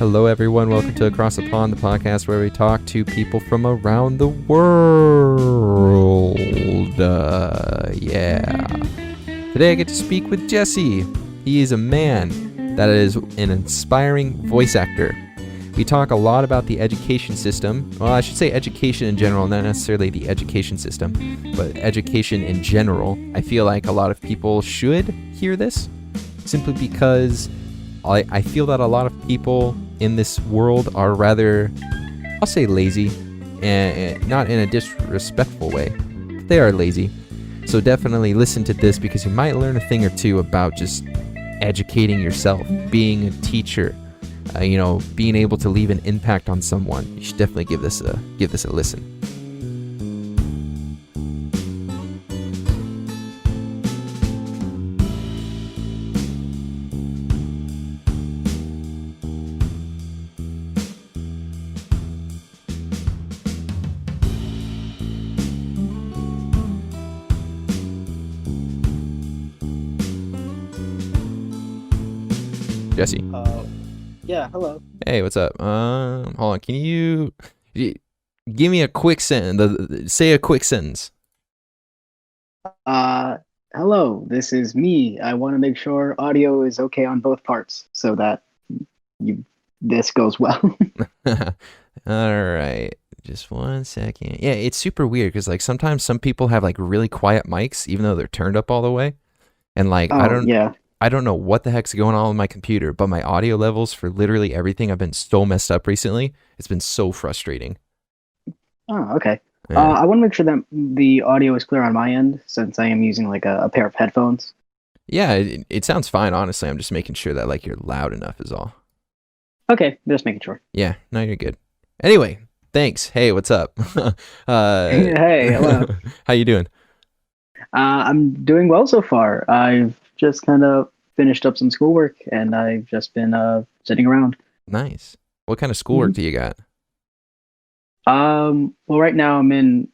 Hello, everyone. Welcome to Across the Pond, the podcast where we talk to people from around the world. Yeah. Today I get to speak with Jessy. He is a man that is an inspiring voice actor. We talk a lot about the education system. Well, I should say education in general, not necessarily the education system, but education in general. I feel like a lot of people should hear this, simply because I feel that a lot of people in this world are rather, I'll say lazy, and not in a disrespectful way. They are lazy. So definitely listen to this because you might learn a thing or two about just educating yourself, being a teacher, being able to leave an impact on someone. You should definitely give this a listen. Jessy. Yeah, hello. Hey, what's up? Hold on. Can you give me a quick sentence? Say a quick sentence. Hello, this is me. I want to make sure audio is okay on both parts so that this goes well. All right. Just 1 second. Yeah, it's super weird because sometimes some people have really quiet mics even though they're turned up all the way. And I don't know what the heck's going on with my computer, but my audio levels for literally everything have been so messed up recently. It's been so frustrating. Oh, okay. Yeah. I want to make sure that the audio is clear on my end since I am using a pair of headphones. Yeah, it sounds fine, honestly. I'm just making sure that you're loud enough is all. Okay, just making sure. Yeah, no, you're good. Anyway, thanks. Hey, what's up? Hey, hello. How you doing? I'm doing well so far. I've just kind of finished up some schoolwork and I've just been sitting around. Nice. What kind of schoolwork do you got? Well, right now I'm in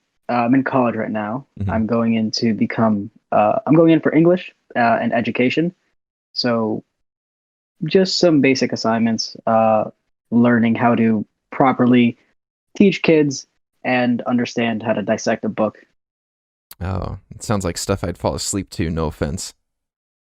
college right now. Mhm. I'm going in to become I'm going in for English and education. So just some basic assignments, learning how to properly teach kids and understand how to dissect a book. Oh, it sounds like stuff I'd fall asleep to, no offense.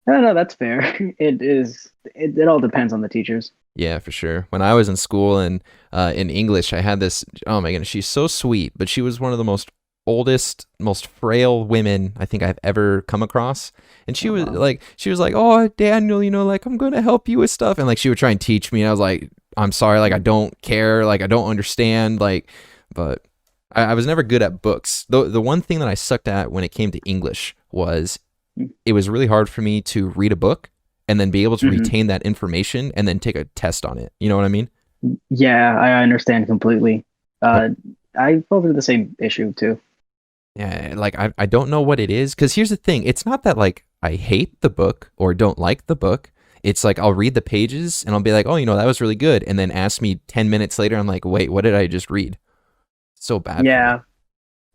No, that's fair. It all depends on the teachers. Yeah, for sure. When I was in school and in English, I had this, oh my goodness, she's so sweet, but she was one of the oldest, most frail women I think I've ever come across. And she was like, oh, Daniel, I'm going to help you with stuff. And she would try and teach me. And I was like, I'm sorry, I don't care. I don't understand. But I was never good at books. The one thing that I sucked at when it came to English was it was really hard for me to read a book and then be able to retain that information and then take a test on it. You know what I mean? Yeah, I understand completely. I fall through the same issue too. Yeah, I don't know what it is, because here's the thing. It's not that I hate the book or don't like the book. It's I'll read the pages and I'll be like, oh, that was really good. And then ask me 10 minutes later, I'm like, wait, what did I just read? So bad. Yeah.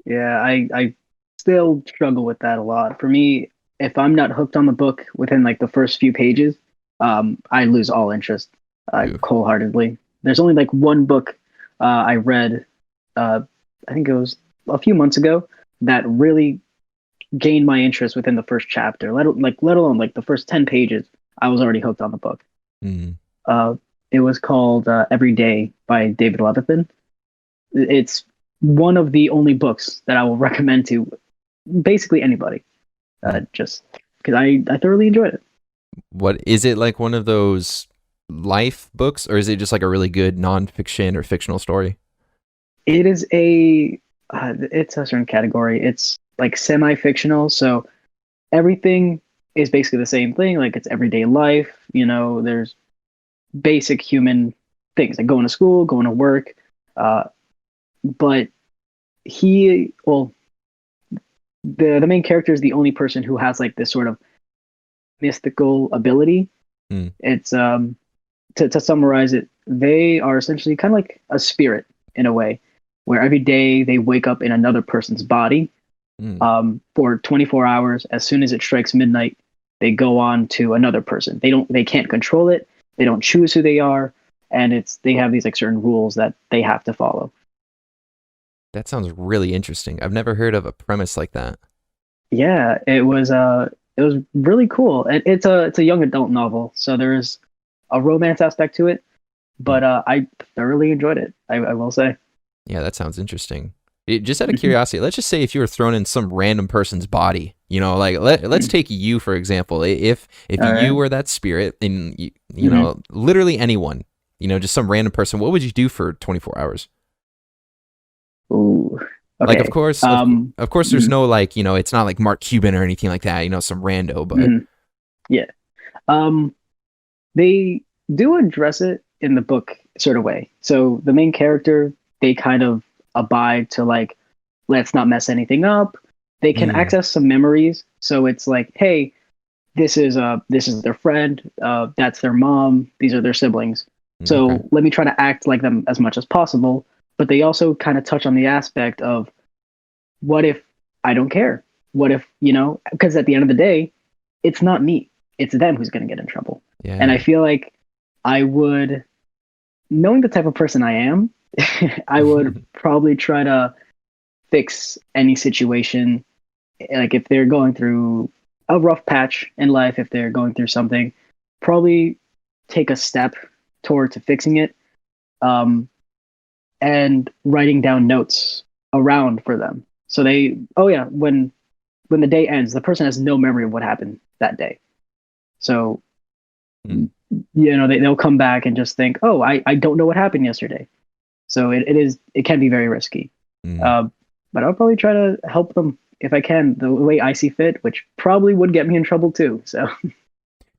Yeah, I still struggle with that a lot. For me, if I'm not hooked on the book within the first few pages, I lose all interest wholeheartedly. There's only one book I read, I think it was a few months ago, that really gained my interest within the first chapter. Let alone the first 10 pages, I was already hooked on the book. Mm. It was called Every Day by David Levithan. It's one of the only books that I will recommend to basically anybody, just because I thoroughly enjoyed it. What is it, one of those life books, or is it just a really good nonfiction or fictional story? It is it's a certain category. It's semi-fictional, so everything is basically the same thing. It's everyday life. There's basic human things like going to school, going to work. But the main character is the only person who has this sort of mystical ability. It's to summarize it, they are essentially kind of like a spirit in a way, where every day they wake up in another person's body for 24 hours. As soon as it strikes midnight, they go on to another person. They can't control it. They don't choose who they are. and they have these like certain rules that they have to follow. That sounds really interesting. I've never heard of a premise like that. Yeah, it was really cool. It's a young adult novel, so there's a romance aspect to it, Hmm. but I thoroughly enjoyed it. I will say. Yeah, that sounds interesting. Just out of curiosity, let's just say if you were thrown in some random person's body, like let's take you for example. If All you right. were that spirit and Mhm. literally anyone, just some random person, what would you do for 24 hours? Ooh. Like, of Okay. course, of course, there's Mhm, no like, it's not like Mark Cuban or anything like that, some rando, but mhm. Yeah. Um, they do address it in the book sort of way. So the main character, they kind of abide to like, let's not mess anything up. They can mm, access some memories. So it's like, hey, this is their friend, that's their mom, these are their siblings. okay, So let me try to act like them as much as possible. But they also kind of touch on the aspect of what if I don't care? What if, because at the end of the day, it's not me. It's them who's going to get in trouble. And I yeah, feel like I would, knowing the type of person I am, I would probably try to fix any situation. Like if they're going through a rough patch in life, if they're going through something, probably take a step towards fixing it, um, and writing down notes around for them. So oh yeah, when the day ends, the person has no memory of what happened that day. So, mm, they'll come back and just think, oh, I don't know what happened yesterday. So it can be very risky. mm. Uh, but I'll probably try to help them if I can, the way I see fit, which probably would get me in trouble too. So,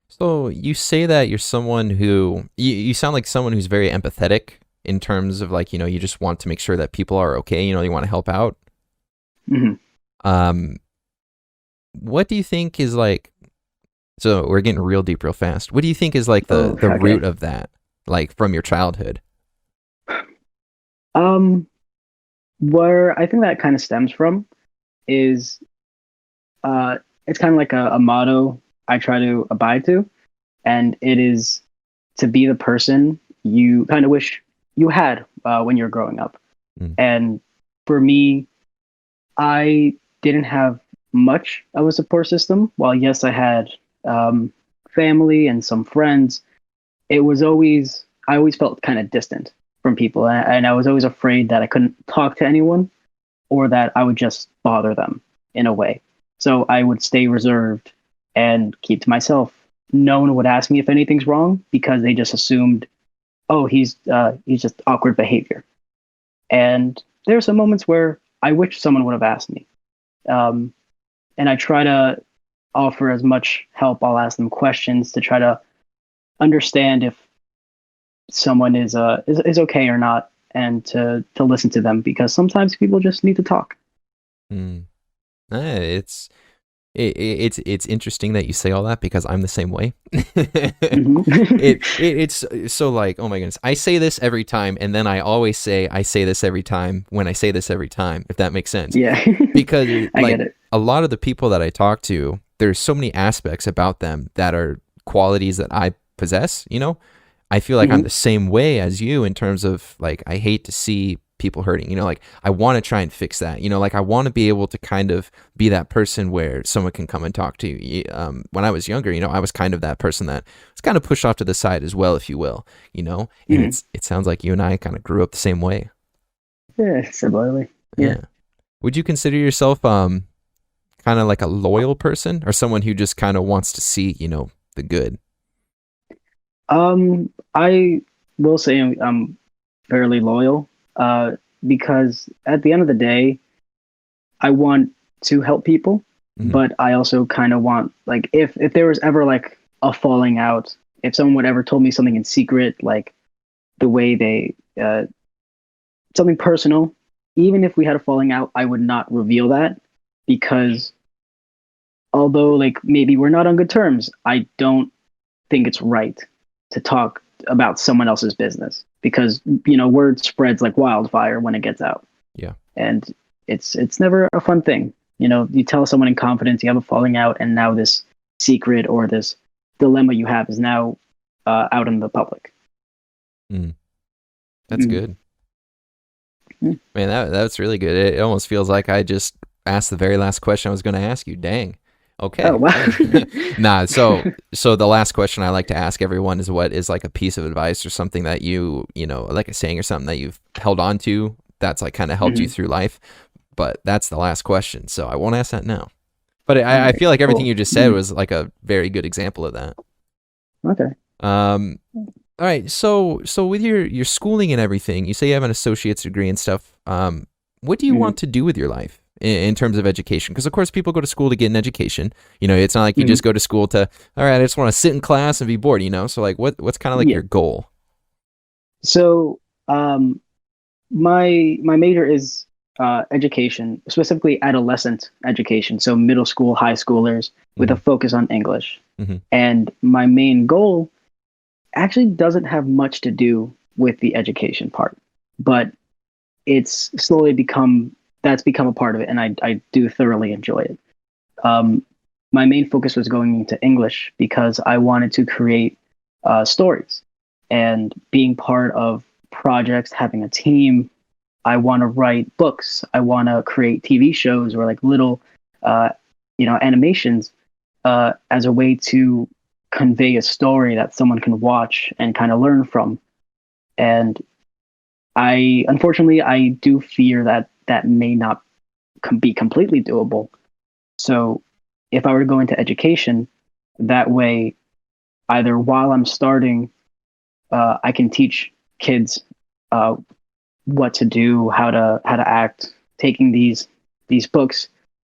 So you say that you're someone who you sound like someone who's very empathetic in terms of like, you just want to make sure that people are okay, you want to help out. mhm. Um, what do you think is like, so we're getting real deep real fast. What do you think is like the Oh, the root okay. of that, like from your childhood? Um, where I think that kind of stems from is uh, it's kind of like a motto I try to abide to, and it is to be the person you kind of wish you had when you were growing up. Mm, And for me, I didn't have much of a support system. While yes, I had um, family and some friends, I always felt kind of distant from people, and I was always afraid that I couldn't talk to anyone or that I would just bother them in a way. So I would stay reserved and keep to myself. No one would ask me if anything's wrong because they just assumed, oh, he's just awkward behavior. And there are some moments where I wish someone would have asked me. Um, and I try to offer as much help. I'll ask them questions to try to understand if someone is okay or not, and to listen to them because sometimes people just need to talk. mm. It's it's interesting that you say all that because I'm the same way. It's so like, oh my goodness, I say this every time, and then I always say I say this every time when I say this every time, if that makes sense. Yeah, Because I like get it. a lot of the people that I talk to, there's so many aspects about them that are qualities that I possess. I feel like I'm Hmm. the same way as you in terms of like I hate to see people hurting. Like I want to try and fix that. Like I want to be able to kind of be that person where someone can come and talk to you. When I was younger, I was kind of that person that was kind of pushed off to the side as well, if you will. And Hmm. it sounds like you and I kind of grew up the same way. Yeah, similarly. Yeah. Yeah. Would you consider yourself kind of like a loyal person or someone who just kind of wants to see, the good? I will say I'm fairly loyal, uh, because at the end of the day, I want to help people, Hmm. but I also kind of want like if there was ever like a falling out, if someone would ever told me something in secret, like the way they something personal, even if we had a falling out, I would not reveal that because although like maybe we're not on good terms, I don't think it's right to talk about someone else's business because word spreads like wildfire when it gets out, Yeah. and it's never a fun thing. You tell someone in confidence you have a falling out, and now this secret or this dilemma you have is now out in the public. Mm, that's Mhm. good. Mm. Man, that's really good. It almost feels like I just asked the very last question I was going to ask you. Dang. Oh, Okay. wow. Nah, so the last question I like to ask everyone is what is like a piece of advice or something that you know, like a saying or something that you've held on to that's like kind of helped you Mhm. through life. But that's the last question, so I won't ask that now. But All I right, feel like everything cool. you just said Mhm. was like a very good example of that. Okay. Um, all right, so with your schooling and everything, you say you have an associate's degree and stuff. What do you Mhm. want to do with your life in terms of education? Because of course, people go to school to get an education. You know, it's not like you Mhm. just go to school to, all right, I just want to sit in class and be bored. You know, so like, what's kind of like Yeah. your goal? So, my major is education, specifically adolescent education, so middle school, high schoolers, with a Mm-hmm, focus on English. mm-hmm, And my main goal actually doesn't have much to do with the education part, but it's slowly become that's become a part of it, and I do thoroughly enjoy it. Um, my main focus was going into English because I wanted to create stories and being part of projects, having a team. I want to write books. I want to create TV shows or like little, uh, animations as a way to convey a story that someone can watch and kind of learn from. And unfortunately, I do fear that that may not be completely doable. So if I were to go into education, that way, either while I'm starting, I can teach kids uh, what to do, how to act, taking these books,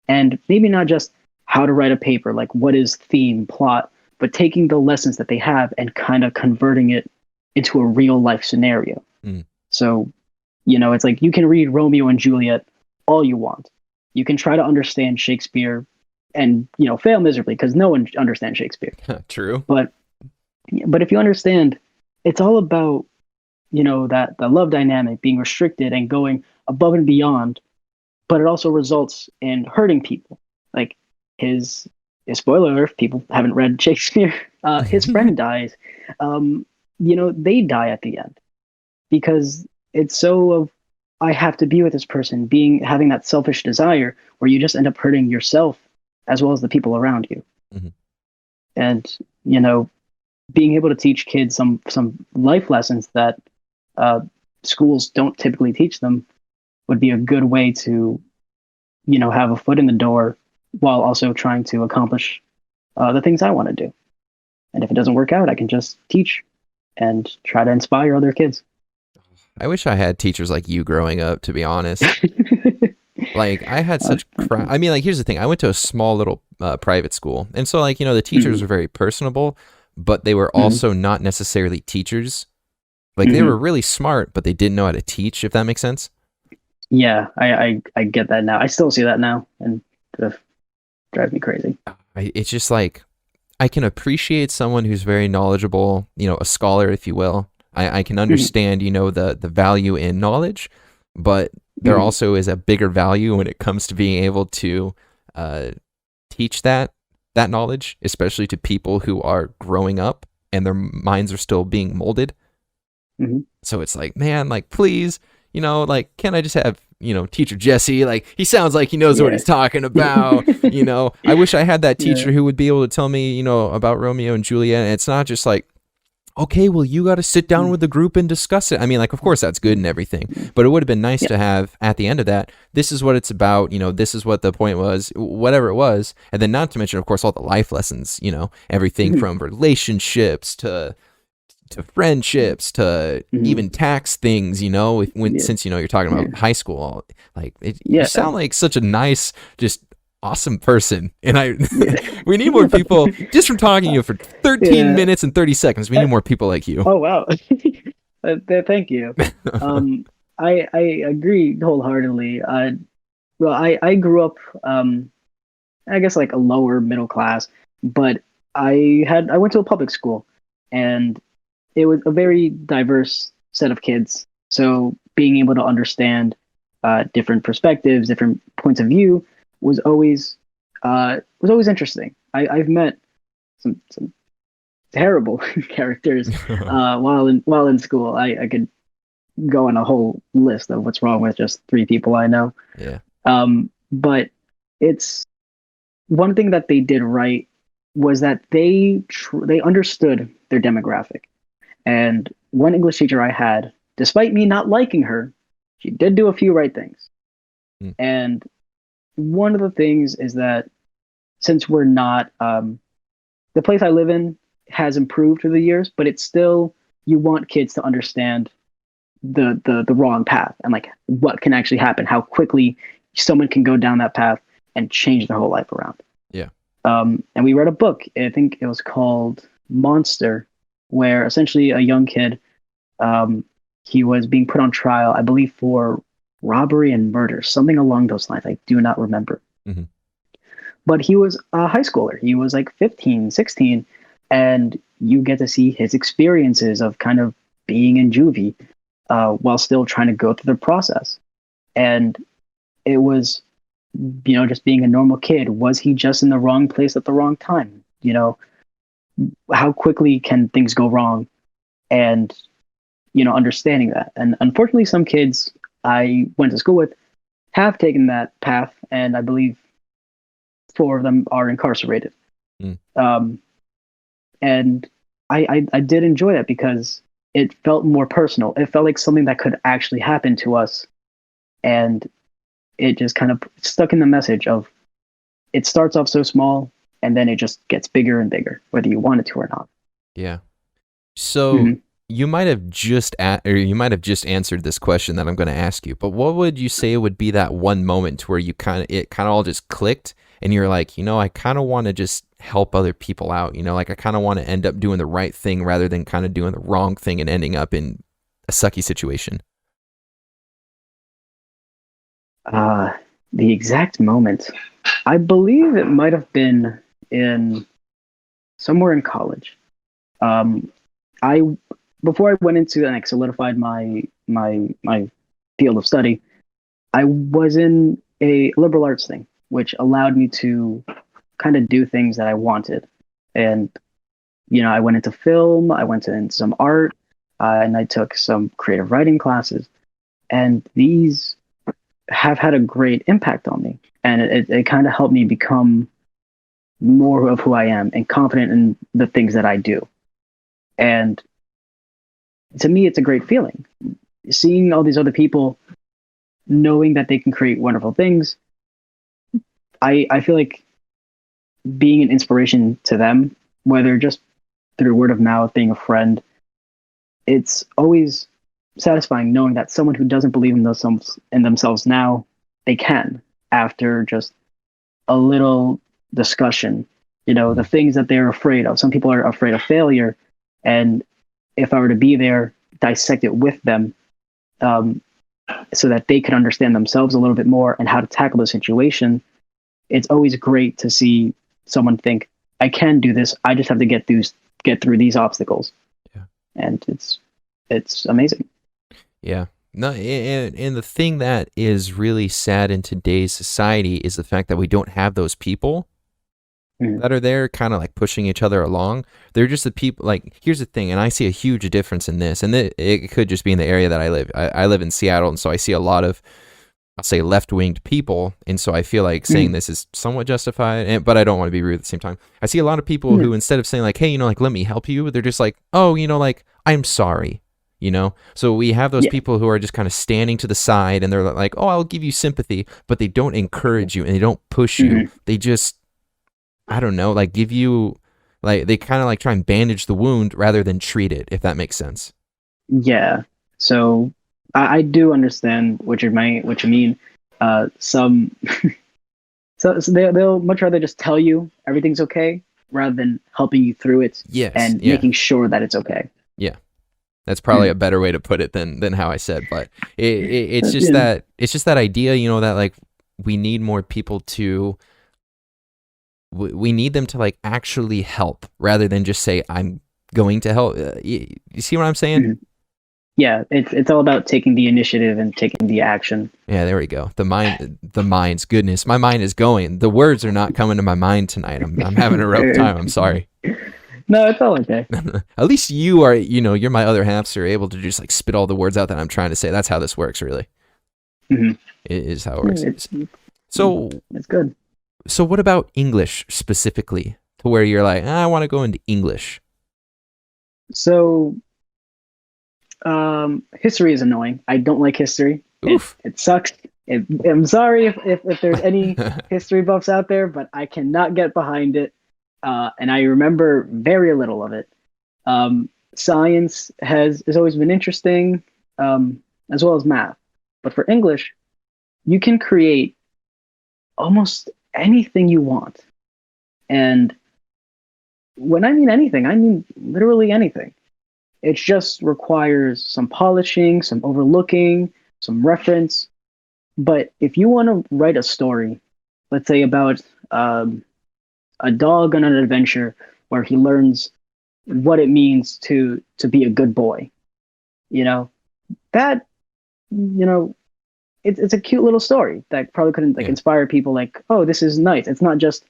and maybe not just how to write a paper, like what is theme, plot, but taking the lessons that they have and kind of converting it into a real life scenario. mm. So, it's like you can read Romeo and Juliet all you want. You can try to understand Shakespeare and, fail miserably because no one understands Shakespeare. True. But if you understand, it's all about, that the love dynamic being restricted and going above and beyond, but it also results in hurting people. Like his, spoiler alert, if people haven't read Shakespeare, his friend dies. Um, they die at the end because it's so of I have to be with this person, having that selfish desire where you just end up hurting yourself as well as the people around you. Mhm. And being able to teach kids some life lessons that uh, schools don't typically teach them would be a good way to have a foot in the door while also trying to accomplish the things I want to do. And if it doesn't work out, I can just teach and try to inspire other kids. I wish I had teachers like you growing up, to be honest. Like I had such crap. Okay. I mean, like here's the thing: I went to a small little private school, and so like the teachers Mhm. were very personable, but they were Mhm. also not necessarily teachers. Like they were Mhm. really smart, but they didn't know how to teach. If that makes sense. Yeah, I get that now. I still see that now, and it drives me crazy. It's just like I can appreciate someone who's very knowledgeable, a scholar, if you will. I can Mhm. understand, the value in knowledge, but there Mhm. also is a bigger value when it comes to being able to uh, teach that knowledge, especially to people who are growing up and their minds are still being molded. Mhm. So it's like, man, like please, like can I just have teacher Jesse? Like he sounds like he knows what Yeah. he's talking about. I wish I had that Yeah. teacher who would be able to tell me, about Romeo and Juliet. And it's not just like, okay, well, you got to sit down Mm. with the group and discuss it. I mean, like, of course, that's good and everything, but it would have been nice Yeah. to have at the end of that, this is what it's about, this is what the point was, whatever it was. And then, not to mention, of course, all the life lessons, everything Mhm. from relationships to friendships to Mhm. even tax things, when Yeah. since you're talking about Yeah. high school, like you Yeah. sound like such a nice, just awesome person, and I Yeah. we need more people just from talking to you for 13 Yeah. minutes and 30 seconds. We need more people like you. Oh, wow. Thank you. Um, I agree wholeheartedly. Well, I grew up, I guess like a lower middle class, but I went to a public school, and it was a very diverse set of kids. So being able to understand different perspectives, different points of view was always interesting. I've met some terrible characters while in school. I could go on a whole list of what's wrong with just three people I know. Yeah. But it's one thing that they did right was that they understood their demographic. And one English teacher I had, despite me not liking her, she did do a few right things. Mm. And one of the things is that since we're not, the place I live in has improved through the years, but it's still, you want kids to understand the wrong path and like what can actually happen, how quickly someone can go down that path and change their whole life around. Yeah. And we read a book, I think it was called Monster, where essentially a young kid, he was being put on trial, I believe, for robbery and murder, something along those lines. I do not remember. Mm-hmm. But he was a high schooler. He was like 15, 16, and you get to see his experiences of kind of being in juvie while still trying to go through the process. And it was, just being a normal kid. Was he just in the wrong place at the wrong time? How quickly can things go wrong? And, understanding that. And unfortunately, some kids I went to school with have taken that path, and I believe 4 of them are incarcerated. Mm. And I did enjoy that because it felt more personal. It felt like something that could actually happen to us. And it just kind of stuck in the message of it starts off so small and then it just gets bigger and bigger, whether you want it to or not. Yeah. So you might have just answered this question that I'm going to ask you, but what would you say would be that one moment where it kind of all just clicked and you're like, I kind of want to just help other people out, like I kind of want to end up doing the right thing rather than kind of doing the wrong thing and ending up in a sucky situation? The exact moment, I believe it might have been somewhere in college. I Before I went into and solidified my field of study, I was in a liberal arts thing, which allowed me to kind of do things that I wanted. And I went into film, I went into some art, and I took some creative writing classes, and these have had a great impact on me, and it kind of helped me become more of who I am and confident in the things that I do. And to me, it's a great feeling. Seeing all these other people, knowing that they can create wonderful things, I feel like being an inspiration to them, whether just through word of mouth, being a friend, it's always satisfying knowing that someone who doesn't believe in themselves now, they can after just a little discussion. The things that they're afraid of. Some people are afraid of failure, and if I were to be there, dissect it with them, so that they could understand themselves a little bit more and how to tackle the situation. It's always great to see someone think, I can do this. I just have to get through these obstacles. Yeah. And it's amazing. Yeah. No, and the thing that is really sad in today's society is the fact that we don't have those people that are there kind of like pushing each other along. They're just the people, like, here's the thing, and I see a huge difference in this, and it could just be in the area that I live. I live in Seattle, and so I see a lot of, I'll say, left-winged people, and so I feel like saying this is somewhat justified, but I don't want to be rude at the same time. I see a lot of people who, instead of saying like, hey, like, let me help you, they're just like, oh, like, I'm sorry. So we have those people who are just kind of standing to the side, and they're like, oh, I'll give you sympathy, but they don't encourage you and they don't push you. They just, I don't know, like give you, like, they kind of like try and bandage the wound rather than treat it, if that makes sense. Yeah. So I do understand what you mean. Some so they'll much rather just tell you everything's okay rather than helping you through it and making sure that it's okay. Yeah. That's probably a better way to put it than how I said, but it's just that idea, that like we need more people we need them to like actually help rather than just say, I'm going to help. You see what I'm saying? Yeah, it's all about taking the initiative and taking the action. Yeah, there we go. The mind's goodness. My mind is going. The words are not coming to my mind tonight. I'm having a rough time. I'm sorry. No, it's all okay. At least you are, you're my other half, so you're able to just like spit all the words out that I'm trying to say. That's how this works, really. Mm-hmm. It is how it works. It's So, it's good. so what about English specifically? To where you're like, I want to go into English. So, history is annoying. I don't like history. Oof. It sucks. I'm sorry if there's any history buffs out there, but I cannot get behind it. And I remember very little of it. Science has always been interesting, as well as math. But for English, you can create almost anything you want. And when I mean anything, I mean literally anything. It just requires some polishing, some overlooking, some reference. But if you want to write a story, let's say about a dog on an adventure where he learns what it means to be a good boy, you know, that, it's a cute little story that probably couldn't inspire people like, oh, this is nice. It's not just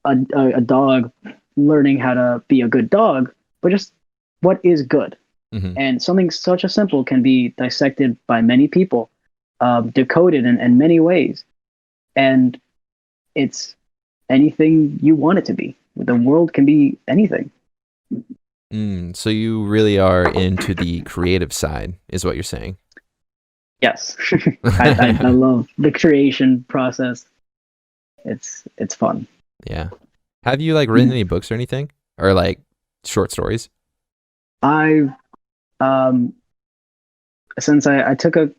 a dog learning how to be a good dog, but just what is good. Mm-hmm. And something such a simple can be dissected by many people, decoded in many ways. And it's anything you want it to be. The world can be anything. So you really are into the creative side, is what you're saying. Yes. I love the creation process. It's fun. Yeah. Have you like written any books or anything? Or like short stories? I since I took a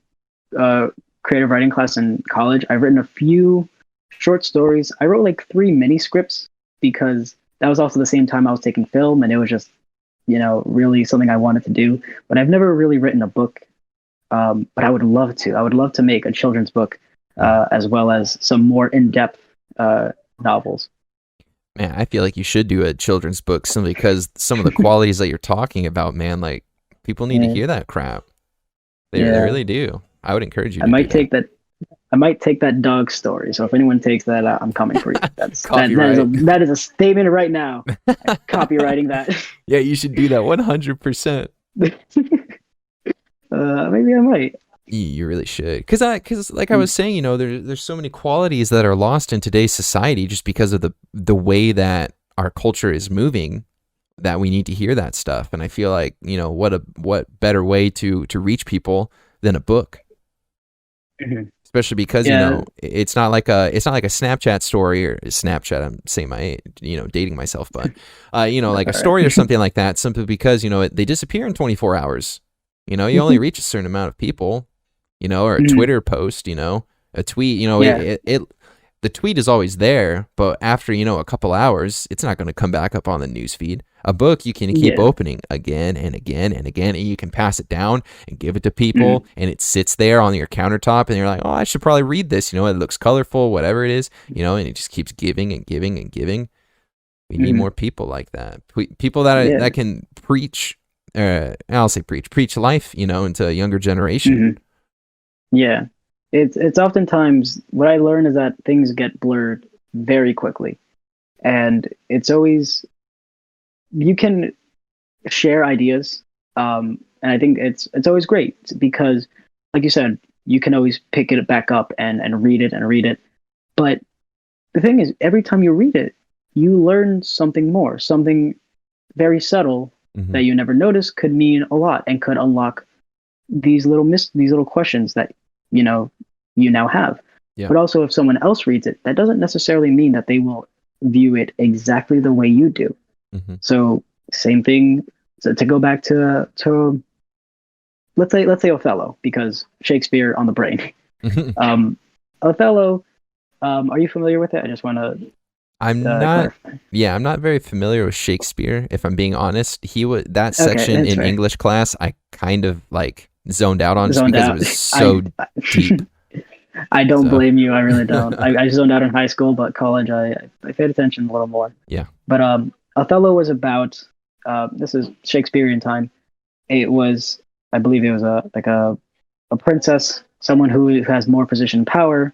creative writing class in college, I've written a few short stories. I wrote like 3 mini scripts because that was also the same time I was taking film, and it was just, really something I wanted to do. But I've never really written a book. But I would love to. I would love to make a children's book, as well as some more in-depth novels. Man, I feel like you should do a children's book simply because some of the qualities that you're talking about, man, like people need to hear that crap. They really do. I would encourage you. I might take that dog story. So if anyone takes that, I'm coming for you. That is a statement right now. I'm copywriting that. Yeah, you should do that 100%. Maybe I might. You really should, because like I was saying, there's so many qualities that are lost in today's society just because of the way that our culture is moving, that we need to hear that stuff. And I feel like, what better way to reach people than a book, especially because it's not like a Snapchat story or Snapchat. I'm saying my age, dating myself, but like a story or something like that, simply because they disappear in 24 hours. You only reach a certain amount of people. Or a Twitter post, a tweet, the tweet is always there, but after, a couple hours, it's not going to come back up on the newsfeed. A book, you can keep opening again and again and again, and you can pass it down and give it to people, and it sits there on your countertop, and you're like, oh, I should probably read this. It looks colorful, whatever it is, and it just keeps giving and giving and giving. We need more people like that. People that can preach, I'll say preach life, into a younger generation. Yeah, it's oftentimes what I learn is that things get blurred very quickly, and it's always, you can share ideas, and I think it's always great because, like you said, you can always pick it back up and read it. But the thing is, every time you read it, you learn something more, something very subtle that you never noticed could mean a lot and could unlock these little questions that you now have. But also, if someone else reads it, that doesn't necessarily mean that they will view it exactly the way you do. So same thing. So to go back to let's say Othello, because Shakespeare on the brain. Othello, are you familiar with it? I just want to. I'm not. Yeah, I'm not very familiar with Shakespeare. If I'm being honest, that section in English class, I kind of like zoned out on just because it was so deep. I don't blame you. I really don't. I zoned out in high school, but college, I paid attention a little more. Yeah. But Othello was about, this is Shakespearean time. It was, I believe it was a princess, someone who has more position and power,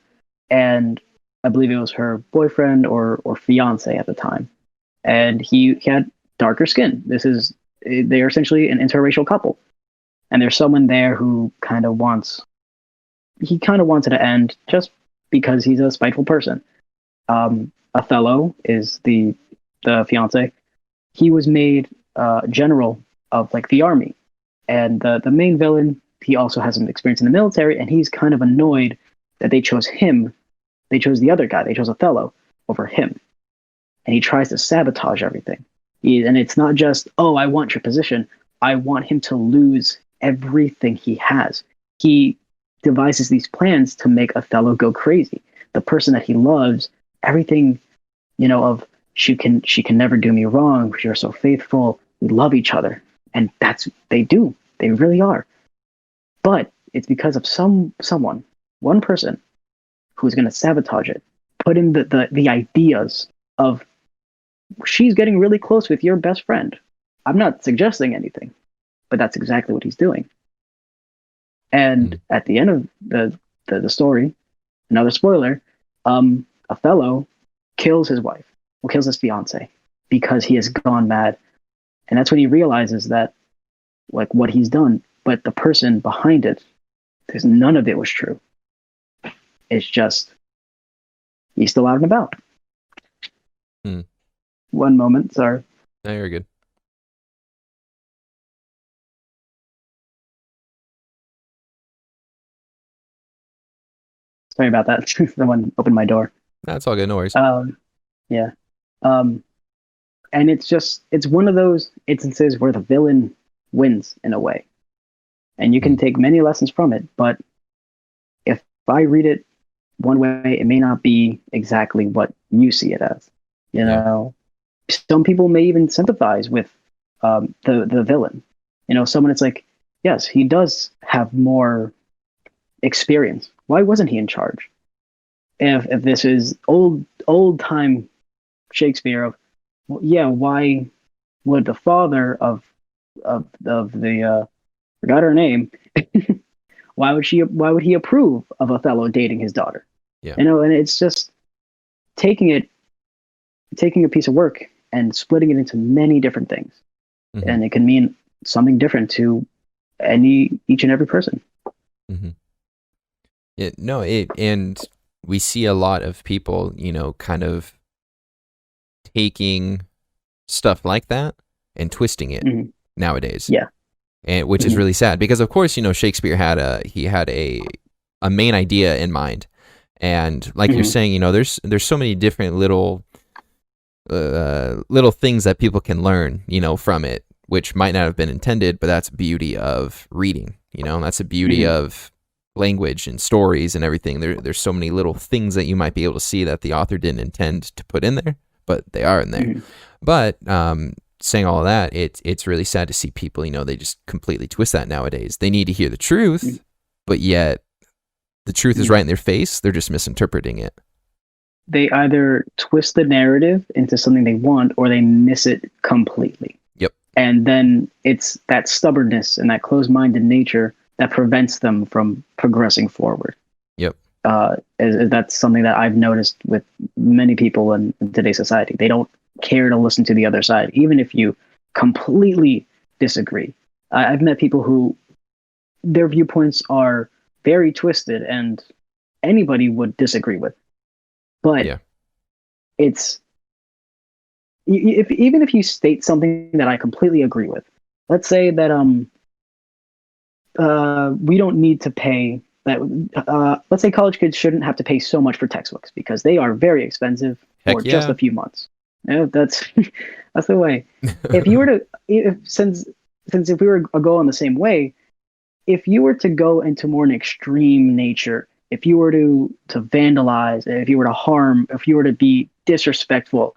and I believe it was her boyfriend or fiance at the time. And he had darker skin. They are essentially an interracial couple, and there's someone there who kind of wants it to end just because he's a spiteful person. Othello is the fiance. He was made general of like the army, and the main villain, he also has some experience in the military, and he's kind of annoyed that they chose him. They chose the other guy. They chose Othello over him, and he tries to sabotage everything. And it's not just, oh, I want your position. I want him to lose everything he has. He devises these plans to make Othello go crazy. The person that he loves, everything, of she can never do me wrong. You're so faithful. We love each other, and they do. They really are. But it's because of someone, one person, who's going to sabotage it. Put in the ideas of she's getting really close with your best friend. I'm not suggesting anything, but that's exactly what he's doing. And at the end of the story, another spoiler, Othello kills his wife, kills his fiance, because he has gone mad. And that's when he realizes that, like, what he's done, but the person behind it, there's none of it was true. It's just, he's still out and about. One moment, sorry. No, you're good. Sorry about that. Someone opened my door. That's all good. No worries. Yeah. And it's one of those instances where the villain wins in a way. And you can take many lessons from it, but if I read it one way, it may not be exactly what you see it as. Some people may even sympathize with the villain. Someone, it's like, yes, he does have more experience. Why wasn't he in charge? If this is old time Shakespeare of, why would the father of the forgot her name why would he approve of Othello dating his daughter? And it's just taking a piece of work and splitting it into many different things. And it can mean something different to each and every person. And we see a lot of people, kind of taking stuff like that and twisting it nowadays. And which is really sad, because of course, Shakespeare had a main idea in mind. And like you're saying, there's so many different little things that people can learn, from it, which might not have been intended, but that's the beauty of reading, that's the beauty of language and stories and everything. There's so many little things that you might be able to see that the author didn't intend to put in there, but they are in there. But saying all of that, it's really sad to see people, they just completely twist that nowadays. They need to hear the truth, but yet the truth is right in their face. They're just misinterpreting it. They either twist the narrative into something they want, or they miss it completely. Yep. And then it's that stubbornness and that closed-minded nature that prevents them from progressing forward. Yep. That's something that I've noticed with many people in today's society. They don't care to listen to the other side, even if you completely disagree. I've met people who their viewpoints are very twisted and anybody would disagree with. But it's even if you state something that I completely agree with, let's say that we don't need to pay that. Let's say college kids shouldn't have to pay so much for textbooks because they are very expensive for just a few months. That's that's the way. If you were to, since if we were to go on the same way, if you were to go into more an extreme nature, if you were to vandalize, if you were to harm, if you were to be disrespectful,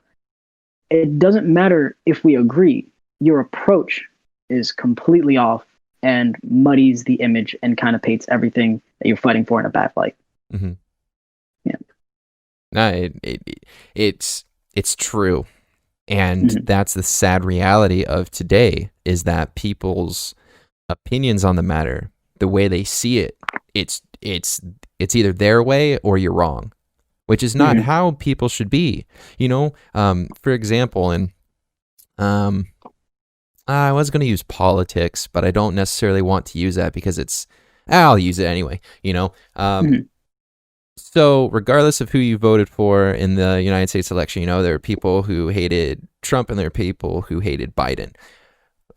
it doesn't matter if we agree. Your approach is completely off and muddies the image and kind of paints everything that you're fighting for in a bad light. Yeah. No, it's true. And that's the sad reality of today, is that people's opinions on the matter, the way they see it, it's either their way or you're wrong, which is not how people should be. For example, and Um, I was going to use politics, but I don't necessarily want to use that because I'll use it anyway, you know? Mhm. So regardless of who you voted for in the United States election, you know, there are people who hated Trump and there are people who hated Biden.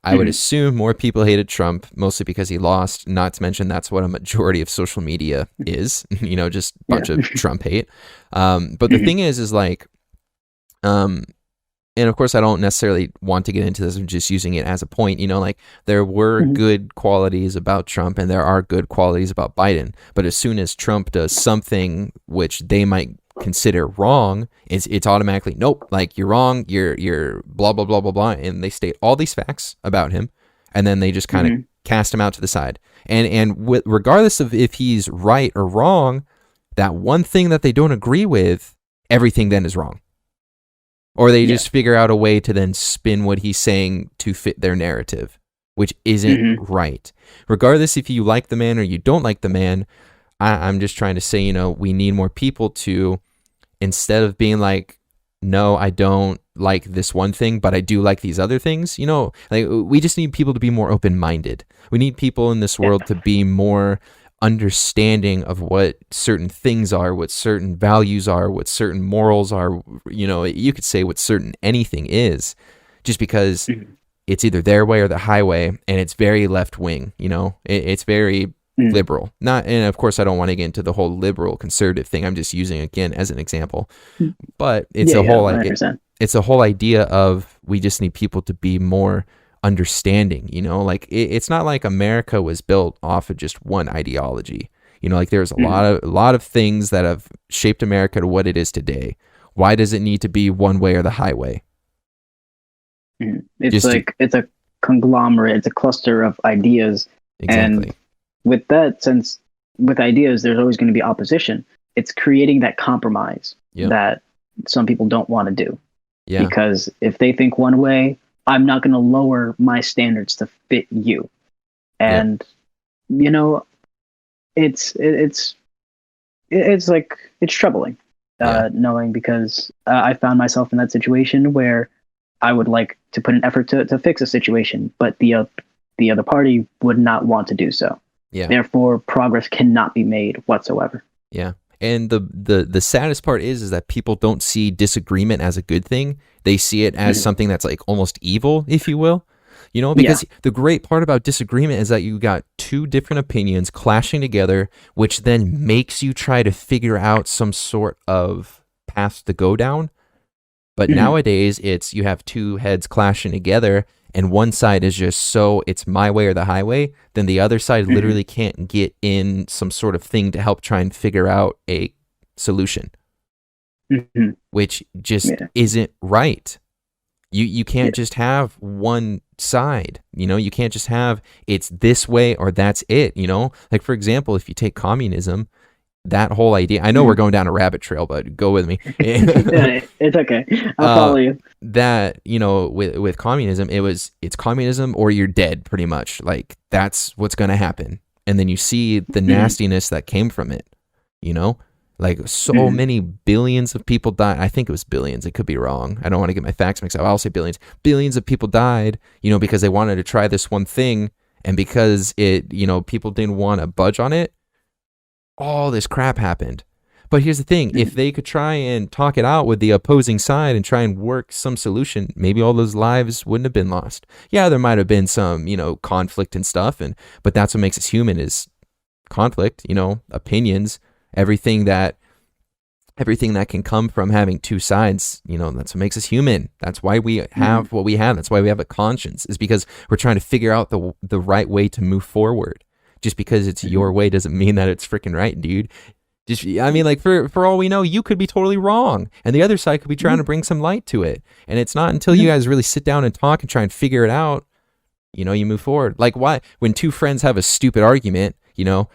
I would Mhm. assume more people hated Trump, mostly because he lost, not to mention that's what a majority of social media is, you know, just a Yeah. bunch of Trump hate. But the Mhm. thing is like, um, and of course, I don't necessarily want to get into this. I'm just using it as a point. You know, like there were Mhm. good qualities about Trump and there are good qualities about Biden. But as soon as Trump does something which they might consider wrong, it's automatically nope. Like you're wrong. You're blah blah blah blah blah. And they state all these facts about him, and then they just kind of Mhm. cast him out to the side. And regardless of if he's right or wrong, that one thing that they don't agree with, everything then is wrong. Or they Yeah. just figure out a way to then spin what he's saying to fit their narrative, which isn't Mhm. right. Regardless if you like the man or you don't like the man, I'm just trying to say, you know, we need more people to, instead of being like, no, I don't like this one thing, but I do like these other things, you know, like we just need people to be more open minded. We need people in this Yeah. world to be more understanding of what certain things are, what certain values are, what certain morals are. You know, you could say what certain anything is, just because Mhm. it's either their way or the highway, and it's very left wing. You know, it's very Mhm. liberal. Not, and of course, I don't want to get into the whole liberal conservative thing. I'm just using it again as an example, but Yeah. Yeah. I understand. it's a whole idea of we just need people to be more understanding, you know, like it's not like America was built off of just one ideology. You know, like there's Mhm. a lot of things that have shaped America to what it is today. Why does it need to be one way or the highway? Mhm. It's Just to, like it's a conglomerate. It's a cluster of ideas, and exactly. with that sense, with ideas, there's always going to be opposition. It's creating that compromise Yep. that some people don't want to do, Yeah. because if they think one way, I'm not going to lower my standards to fit you. Yep. And you know, it's it, it's it's like it's troubling, Yeah. knowing, because I found myself in that situation where I would like to put an effort to fix a situation, but the other party would not want to do so. Yeah. Therefore, progress cannot be made whatsoever. Yeah. And the saddest part is that people don't see disagreement as a good thing. They see it as Mhm. something that's like almost evil, if you will. You know, Yeah. because the great part about disagreement is that you got two different opinions clashing together, which then makes you try to figure out some sort of path to go down. But Mhm. nowadays, it's you have two heads clashing together, and one side is just so it's my way or the highway. Then the other side Mhm. literally can't get in some sort of thing to help try and figure out a solution, Mhm. which just Yeah. isn't right. You can't Yeah. just have one side. You know, you can't just have it's this way or that's it. You know, like for example, if you take communism, that whole idea. I know we're Mhm. going down a rabbit trail, but go with me. Yeah, it's okay. I'll uh, follow you. that you know with communism it's communism or you're dead pretty much, like that's what's going to happen. And then you see the Mhm. nastiness that came from it, you know, like so Mhm. many billions of people died. I think it was billions, it could be wrong, I don't want to get my facts mixed up. I'll say billions of people died, you know, because they wanted to try this one thing, and because it, you know, people didn't want to budge on it, all this crap happened. But here's the thing, if Mhm. they could try and talk it out with the opposing side and try and work some solution, maybe all those lives wouldn't have been lost. Yeah, there might have been some, you know, conflict and stuff, and but that's what makes us human is conflict, you know, opinions, everything that everything that can come from having two sides, you know, that's what makes us human. That's why we Mhm. have what we have. That's why we have a conscience, is because we're trying to figure out the right way to move forward. Just because it's your Mhm. way doesn't mean that it's freaking right, dude. Just, I mean, like for all we know, you could be totally wrong, and the other side could be trying to Mhm. bring some light to it. And it's not until you Mhm. guys really sit down and talk and try and figure it out, you know, you move forward. Like why when two friends have a stupid argument, you know,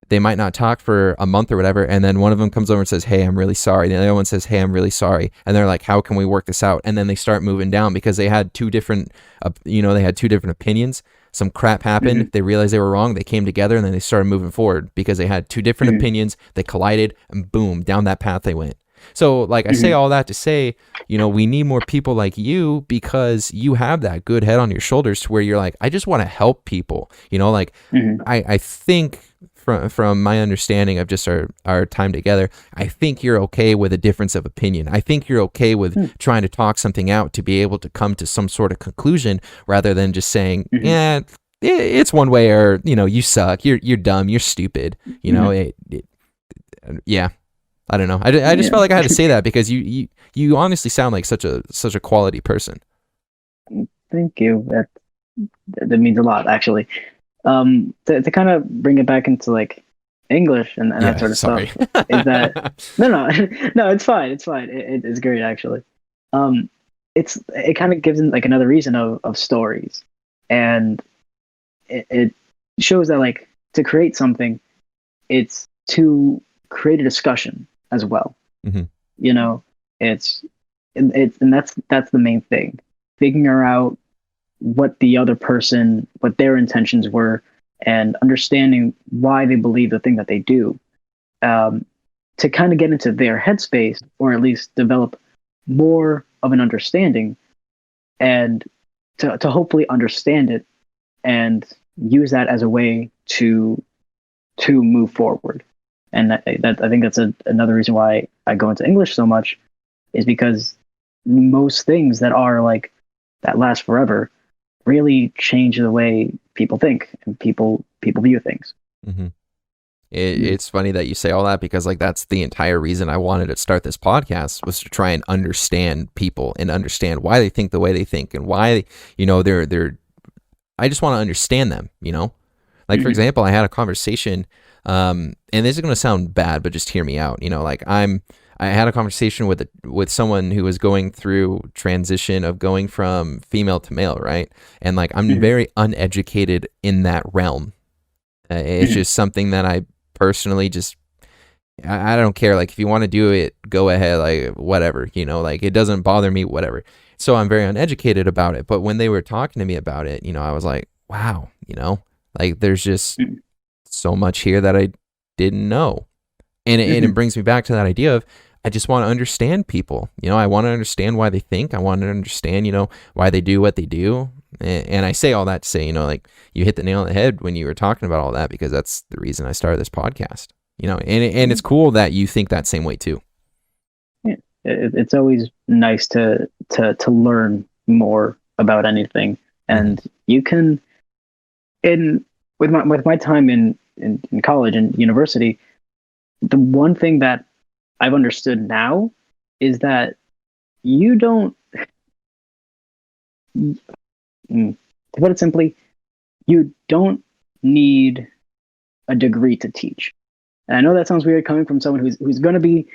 they might not talk for a month or whatever, and then one of them comes over and says, "Hey, I'm really sorry." And the other one says, "Hey, I'm really sorry." And they're like, "How can we work this out?" And then they start moving down because they had two different, you know, they had two different opinions. Some crap happened. Mhm. They realized they were wrong. They came together and then they started moving forward because they had two different Mhm. opinions. They collided and boom, down that path they went. So like I say all that to say, you know, we need more people like you because you have that good head on your shoulders to where you're like, I just want to help people, you know, like I think from my understanding of just our time together, I think you're okay with a difference of opinion. I think you're okay with trying to talk something out to be able to come to some sort of conclusion rather than just saying, yeah, it's one way, or, you know, you suck, you're dumb, you're stupid, you know, yeah. I don't know. I just felt like I had to say that because you honestly sound like such a quality person. Thank you. That means a lot, actually. To kind of bring it back into like English and that sort of stuff, is that no, no, it's fine. It's fine. It's great, actually. It kind of gives like another reason of stories, and it shows that like to create something, it's to create a discussion as well. You know, it's and that's the main thing, figuring out what the other person, what their intentions were, and understanding why they believe the thing that they do, to kind of get into their headspace, or at least develop more of an understanding, and to hopefully understand it and use that as a way to move forward. And that I think that's another reason why I go into English so much, is because most things that are like that last forever really change the way people think and people view things. It's funny that you say all that, because like that's the entire reason I wanted to start this podcast, was to try and understand people and understand why they think the way they think, and why, you know, they're I just want to understand them, you know. Like for example, I had a conversation, and this is going to sound bad, but just hear me out. You know, like I had a conversation with someone who was going through transition of going from female to male, right? And like I'm very uneducated in that realm. It's just something that I personally just I don't care. Like if you want to do it, go ahead. Like whatever, you know. Like it doesn't bother me. Whatever. So I'm very uneducated about it. But when they were talking to me about it, you know, I was like, wow, you know. Like there's just so much here that I didn't know. And it brings me back to that idea of, I just want to understand people. You know, I want to understand why they think. I want to understand, you know, why they do what they do. And I say all that to say, you know, like you hit the nail on the head when you were talking about all that, because that's the reason I started this podcast, you know, and it's cool that you think that same way too. Yeah. It's always nice to learn more about anything. And you can, with my time in college and university, the one thing that I've understood now is that you don't, to put it simply, you don't need a degree to teach. And I know that sounds weird coming from someone who's going to be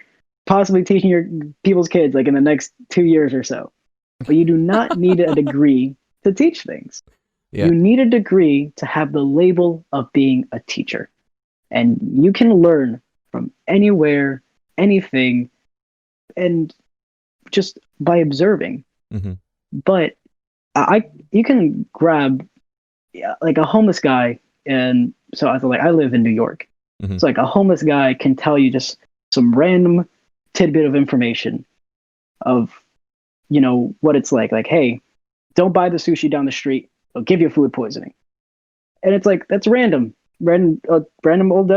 possibly teaching your people's kids like in the next 2 years or so. But you do not need a degree to teach things. Yeah. You need a degree to have the label of being a teacher. And you can learn from anywhere, anything, and just by observing. But you can grab like a homeless guy, and so I thought, like, I live in New York. So like a homeless guy can tell you just some random tidbit of information of, you know, what it's like, hey, don't buy the sushi down the street. It'll give you food poisoning. And it's like, that's random old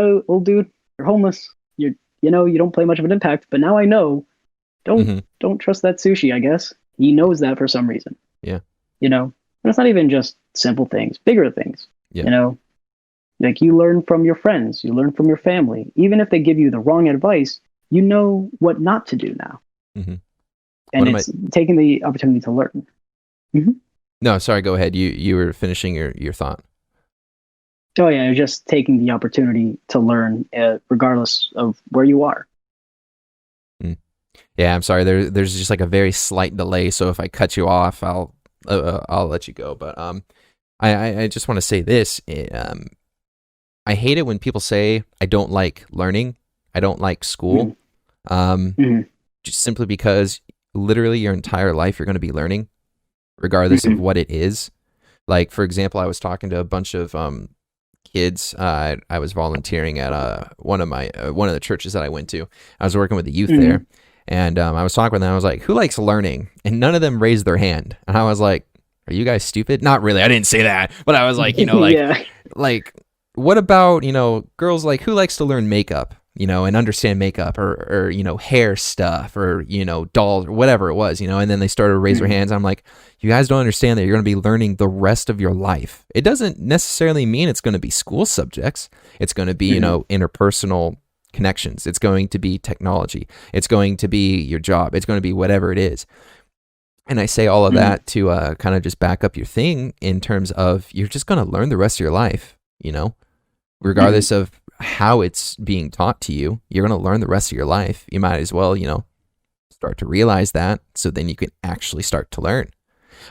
dude. You're homeless. You know, you don't play much of an impact, but now I know, don't trust that sushi, I guess. He knows that for some reason. Yeah. You know, and it's not even just simple things, bigger things. Yeah. You know, like you learn from your friends, you learn from your family. Even if they give you the wrong advice, you know what not to do now. And it's taking the opportunity to learn. No, sorry, go ahead. You were finishing your thought. Oh yeah, just taking the opportunity to learn, regardless of where you are. Yeah, I'm sorry. There's just like a very slight delay, so if I cut you off, I'll let you go. But I just want to say this. I hate it when people say I don't like learning, I don't like school, just simply because literally your entire life you're going to be learning, regardless of what it is. Like for example, I was talking to a bunch of kids. I was volunteering at one of the churches that I went to. I was working with the youth there, And I was talking with them. I was like, who likes learning? And none of them raised their hand. And I was like, are you guys stupid? Not really. I didn't say that. But I was like, Yeah. like, what about, girls, like, who likes to learn makeup, and understand makeup or hair stuff or, dolls or whatever it was, and then they started to raise their hands. I'm like, you guys don't understand that you're going to be learning the rest of your life. It doesn't necessarily mean it's going to be school subjects. It's going to be, interpersonal connections. It's going to be technology. It's going to be your job. It's going to be whatever it is. And I say all of that to kind of just back up your thing in terms of you're just going to learn the rest of your life, regardless of how it's being taught to you. You're going to learn the rest of your life. You might as well, start to realize that so then you can actually start to learn.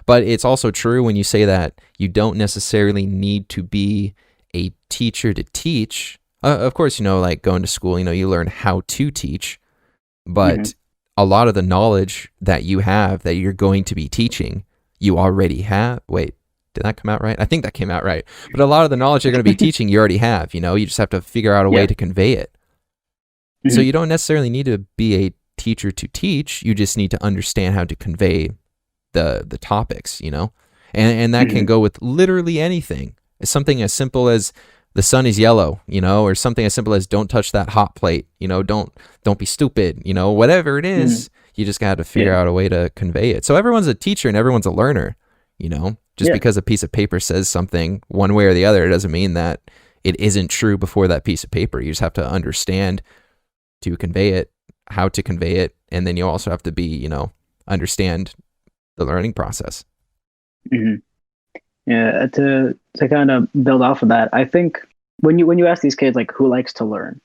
But it's also true when you say that you don't necessarily need to be a teacher to teach. Of course, like going to school, you learn how to teach, but a lot of the knowledge that you have that you're going to be teaching, you already have. Wait, did that come out right? I think that came out right. But a lot of the knowledge you're going to be teaching, you already have, you just have to figure out a way to convey it. So you don't necessarily need to be a teacher to teach. You just need to understand how to convey the topics, and that can go with literally anything. It's something as simple as the sun is yellow, or something as simple as don't touch that hot plate, don't be stupid, whatever it is, you just got to figure out a way to convey it. So everyone's a teacher and everyone's a learner, just because a piece of paper says something one way or the other, it doesn't mean that it isn't true before that piece of paper. You just have to understand to convey it, how to convey it, and then you also have to be, understand the learning process. Yeah, to kind of build off of that, I think when you ask these kids like who likes to learn,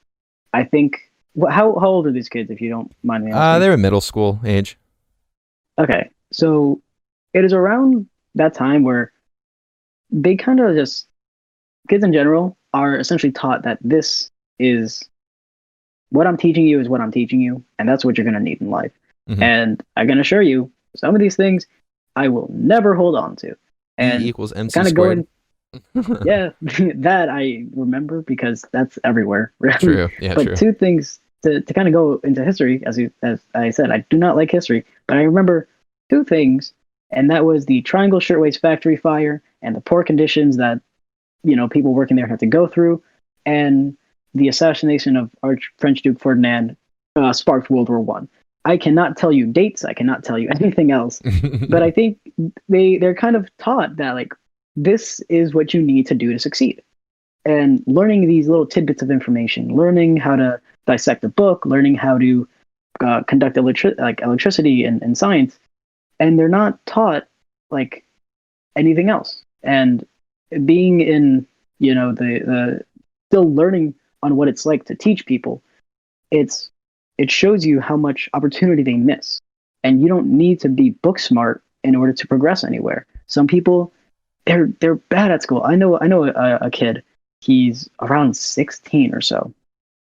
I think how old are these kids, if you don't mind me asking? They're in middle school age. Okay, so it is around that time where they kind of just kids in general are essentially taught that this is what I'm teaching you is what I'm teaching you, and that's what you're going to need in life. And I can assure you, some of these things I will never hold on to. And E equals MC squared. Yeah, that I remember because that's everywhere. Right? True. Yeah, but true. two things to kind of go into history, as I said, I do not like history, but I remember two things, and that was the Triangle Shirtwaist factory fire and the poor conditions that people working there had to go through, and the assassination of French Duke Ferdinand sparked World War One. I cannot tell you dates. I cannot tell you anything else. But I think they're kind of taught that like this is what you need to do to succeed. And learning these little tidbits of information, learning how to dissect a book, learning how to conduct electricity and science, and they're not taught like anything else. And being in the still learning on what it's like to teach people, it shows you how much opportunity they miss. And you don't need to be book smart in order to progress anywhere. Some people, they're bad at school. I know a kid, he's around 16 or so.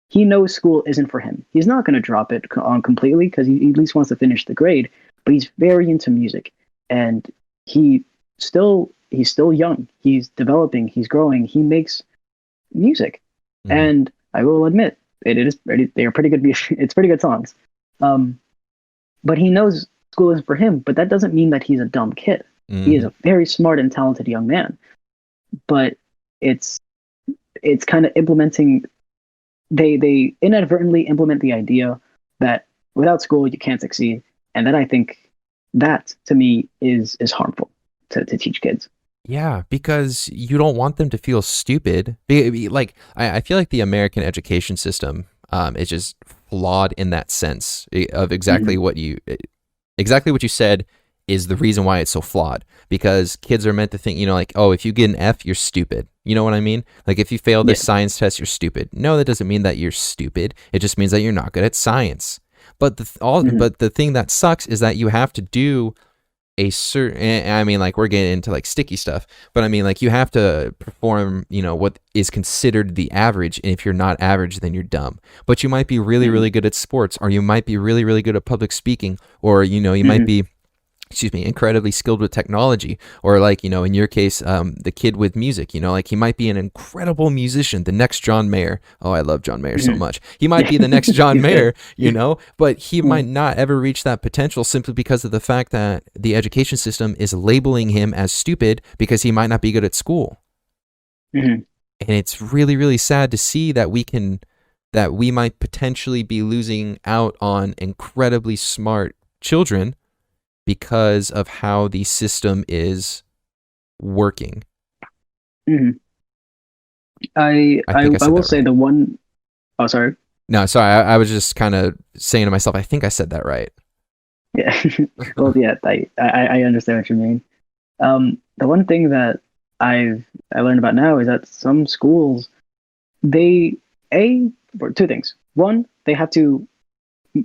He knows school isn't for him. He's not going to drop it on completely because he at least wants to finish the grade, but he's very into music. And he's still young. He's developing, he's growing, he makes music. And I will admit, they are pretty good. It's pretty good songs, but he knows school isn't for him. But that doesn't mean that he's a dumb kid. He is a very smart and talented young man. But it's kind of implementing. They inadvertently implement the idea that without school you can't succeed, and then I think that to me is harmful to teach kids. Yeah, because you don't want them to feel stupid. Like I feel like the American education system is just flawed in that sense of exactly what you said is the reason why it's so flawed. Because kids are meant to think, like, oh, if you get an F, you're stupid. You know what I mean? Like if you fail this science test, you're stupid. No, that doesn't mean that you're stupid. It just means that you're not good at science. But the thing that sucks is that you have to do a certain, I mean, like we're getting into like sticky stuff, but I mean, like you have to perform, what is considered the average. And if you're not average, then you're dumb. But you might be really, really good at sports, or you might be really, really good at public speaking, or, you might be incredibly skilled with technology, or like, in your case, the kid with music, like he might be an incredible musician, the next John Mayer. Oh, I love John Mayer so Mhm. much. He might be the next John He's Mayer, good. but he Mm. might not ever reach that potential simply because of the fact that the education system is labeling him as stupid because he might not be good at school. Mhm. And it's really, really sad to see that we might potentially be losing out on incredibly smart children because of how the system is working. Mhm. I, I I think I I said will that say right. the one oh sorry. No, sorry. I was just kind of saying to myself, I think I said that right. Yeah. Well, yeah, I understand what you mean. The one thing that I learned about now is that some schools, they or two things. One, they have to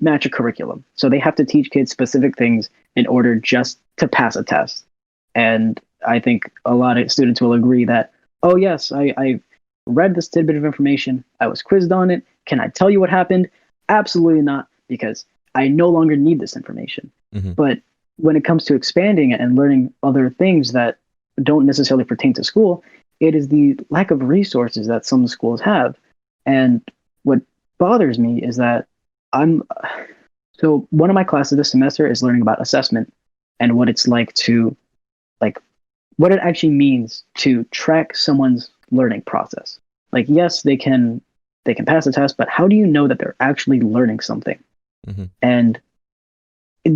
match a curriculum. So they have to teach kids specific things in order just to pass a test. And I think a lot of students will agree that, oh, yes, I read this tidbit of information. I was quizzed on it. Can I tell you what happened? Absolutely not, because I no longer need this information. Mm-hmm. But when it comes to expanding and learning other things that don't necessarily pertain to school, it is the lack of resources that some schools have. And what bothers me is that I'm so one of my classes this semester is learning about assessment and what it's like what it actually means to track someone's learning process. Like yes, they can pass the test, but how do you know that they're actually learning something? Mm-hmm. And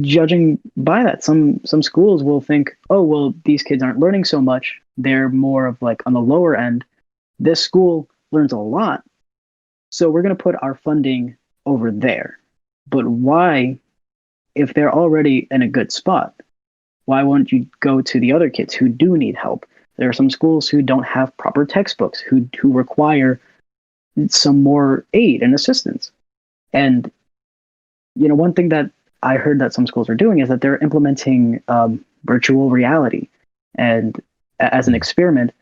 judging by that, some schools will think, oh well, these kids aren't learning so much. They're more of like on the lower end. This school learns a lot, so we're going to put our funding over there. But why, if they're already in a good spot, why won't you go to the other kids who do need help? There are some schools who don't have proper textbooks, who require some more aid and assistance. And one thing that I heard that some schools are doing is that they're implementing virtual reality, and as an Mm-hmm. experiment,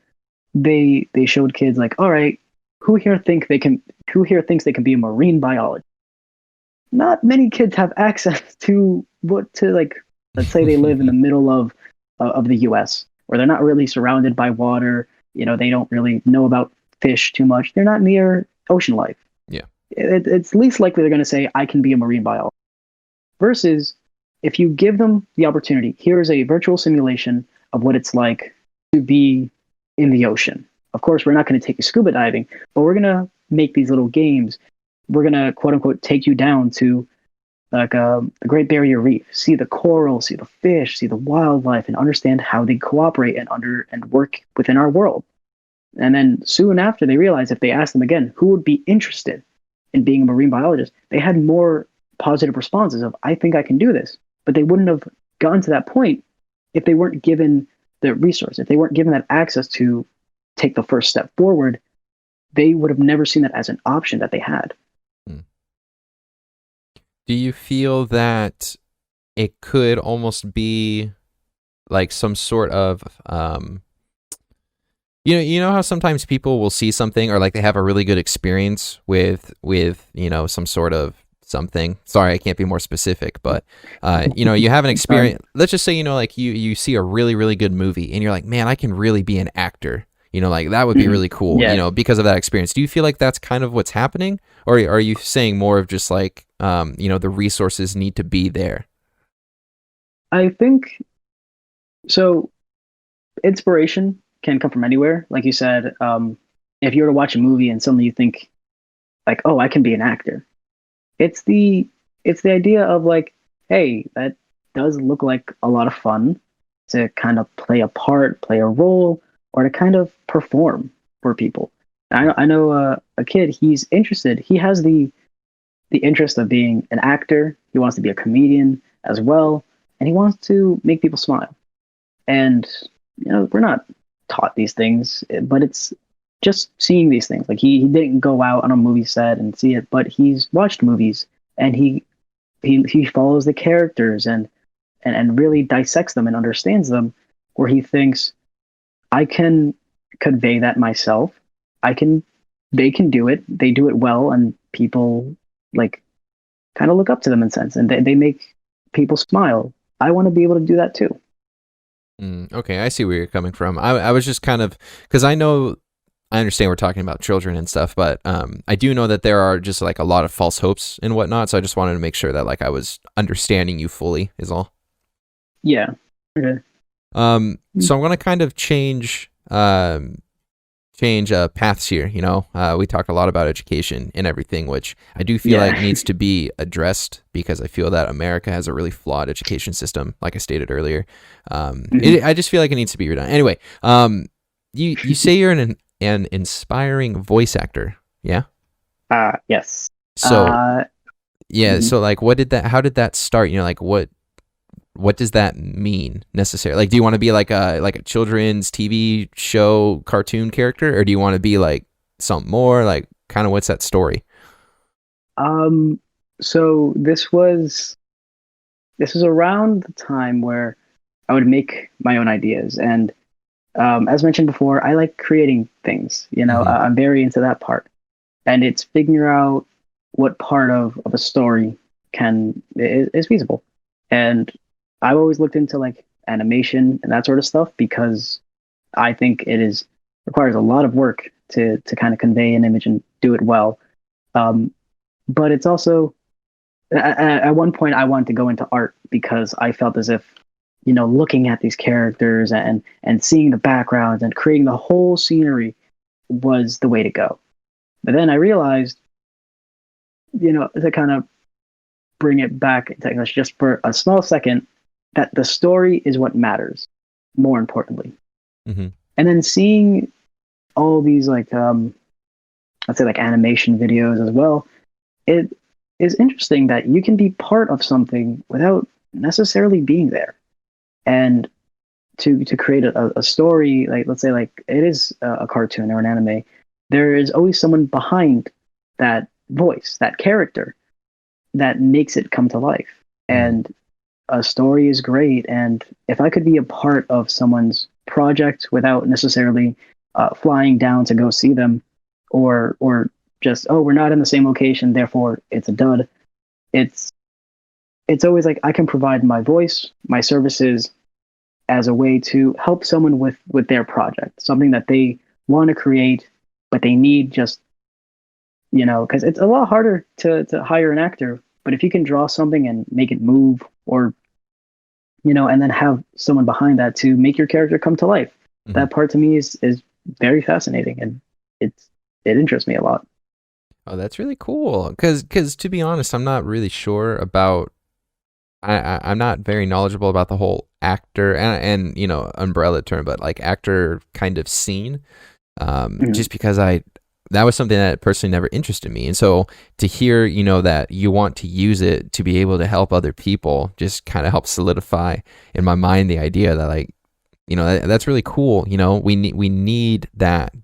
they showed kids like, all right, who here thinks they can be a marine biologist? Not many kids have access to like, let's say they live in the middle of the US where they're not really surrounded by water, they don't really know about fish too much. They're not near ocean life. Yeah. It's least likely they're going to say I can be a marine biologist. Versus if you give them the opportunity, here is a virtual simulation of what it's like to be in the ocean. Of course, we're not going to take you scuba diving, but we're going to make these little games. We're going to quote unquote take you down to like the Great Barrier Reef, see the coral, see the fish, see the wildlife, and understand how they cooperate and work within our world. And then soon after, they realized if they asked them again, who would be interested in being a marine biologist, they had more positive responses of, I think I can do this. But they wouldn't have gotten to that point if they weren't given the resource, if they weren't given that access to take the first step forward, they would have never seen that as an option that they had. Hmm. Do you feel that it could almost be like some sort of you know how sometimes people will see something, or like they have a really good experience with some sort of something. Sorry, I can't be more specific, but you have an experience. Let's just say like you see a really, really good movie and you're like, man, I can really be an actor. Like that would be Mhm. really cool. Yeah, Because of that experience. Do you feel like that's kind of what's happening, or are you saying more of just like the resources need to be there? I think so. Inspiration can come from anywhere. Like you said, if you were to watch a movie and suddenly you think like, oh, I can be an actor. It's the it's the idea of like, hey, that does look like a lot of fun to kind of play a part, play a role, or to kind of perform for people. I know a kid. He's interested. He has the interest of being an actor. He wants to be a comedian as well, and he wants to make people smile. And we're not taught these things, but it's just seeing these things. Like he didn't go out on a movie set and see it, but he's watched movies and he follows the characters and really dissects them and understands them, where he thinks I can convey that myself. I can They can do it. They do it well, and people like kind of look up to them in a sense, and they make people smile. I want to be able to do that too. Okay, I see where you're coming from. I was just kind of, because I understand we're talking about children and stuff, but I do know that there are just like a lot of false hopes and whatnot. So I just wanted to make sure that like I was understanding you fully is all. Yeah. Okay. So I'm going to kind of change paths here. You know, we talk a lot about education and everything, which I do feel like needs to be addressed because I feel that America has a really flawed education system, like I stated earlier. I just feel like it needs to be redone. Anyway, you say you're an inspiring voice actor, yeah? Yes. So yeah, Mhm. so like, how did that start? You know, like what does that mean necessarily? Like, do you want to be like a children's TV show cartoon character, or do you want to be like something more? Like, kind of what's that story? So this was around the time where I would make my own ideas, and as mentioned before, I like creating things. Mm-hmm. I'm very into that part, and it's figuring out what part of a story is feasible. And I've always looked into like animation and that sort of stuff because I think requires a lot of work to kind of convey an image and do it well. Um, but it's also at one point I wanted to go into art because I felt as if looking at these characters and seeing the backgrounds and creating the whole scenery was the way to go. But then I realized, to kind of bring it back into English just for a small second, that the story is what matters, more importantly. Mm-hmm. And then seeing all these like let's say like animation videos as well, it is interesting that you can be part of something without necessarily being there. And to create a story, like let's say like it is a cartoon or an anime, there is always someone behind that voice, that character, that makes it come to life. Mm-hmm. And a story is great. And if I could be a part of someone's project without necessarily flying down to go see them, or just, oh, we're not in the same location, therefore it's a dud. It's it's always like I can provide my voice, my services as a way to help someone with their project, something that they want to create, but they need just because it's a lot harder to hire an actor. But if you can draw something and make it move, or and then have someone behind that to make your character come to life, Mm-hmm. that part to me is very fascinating, and it interests me a lot. Oh, that's really cool. Because to be honest, I'm not really sure about. I'm not very knowledgeable about the whole actor and umbrella term, but like actor kind of scene. Mhm. Just because that was something that personally never interested me, and so to hear that you want to use it to be able to help other people just kind of helps solidify in my mind the idea that like that's really cool. We need that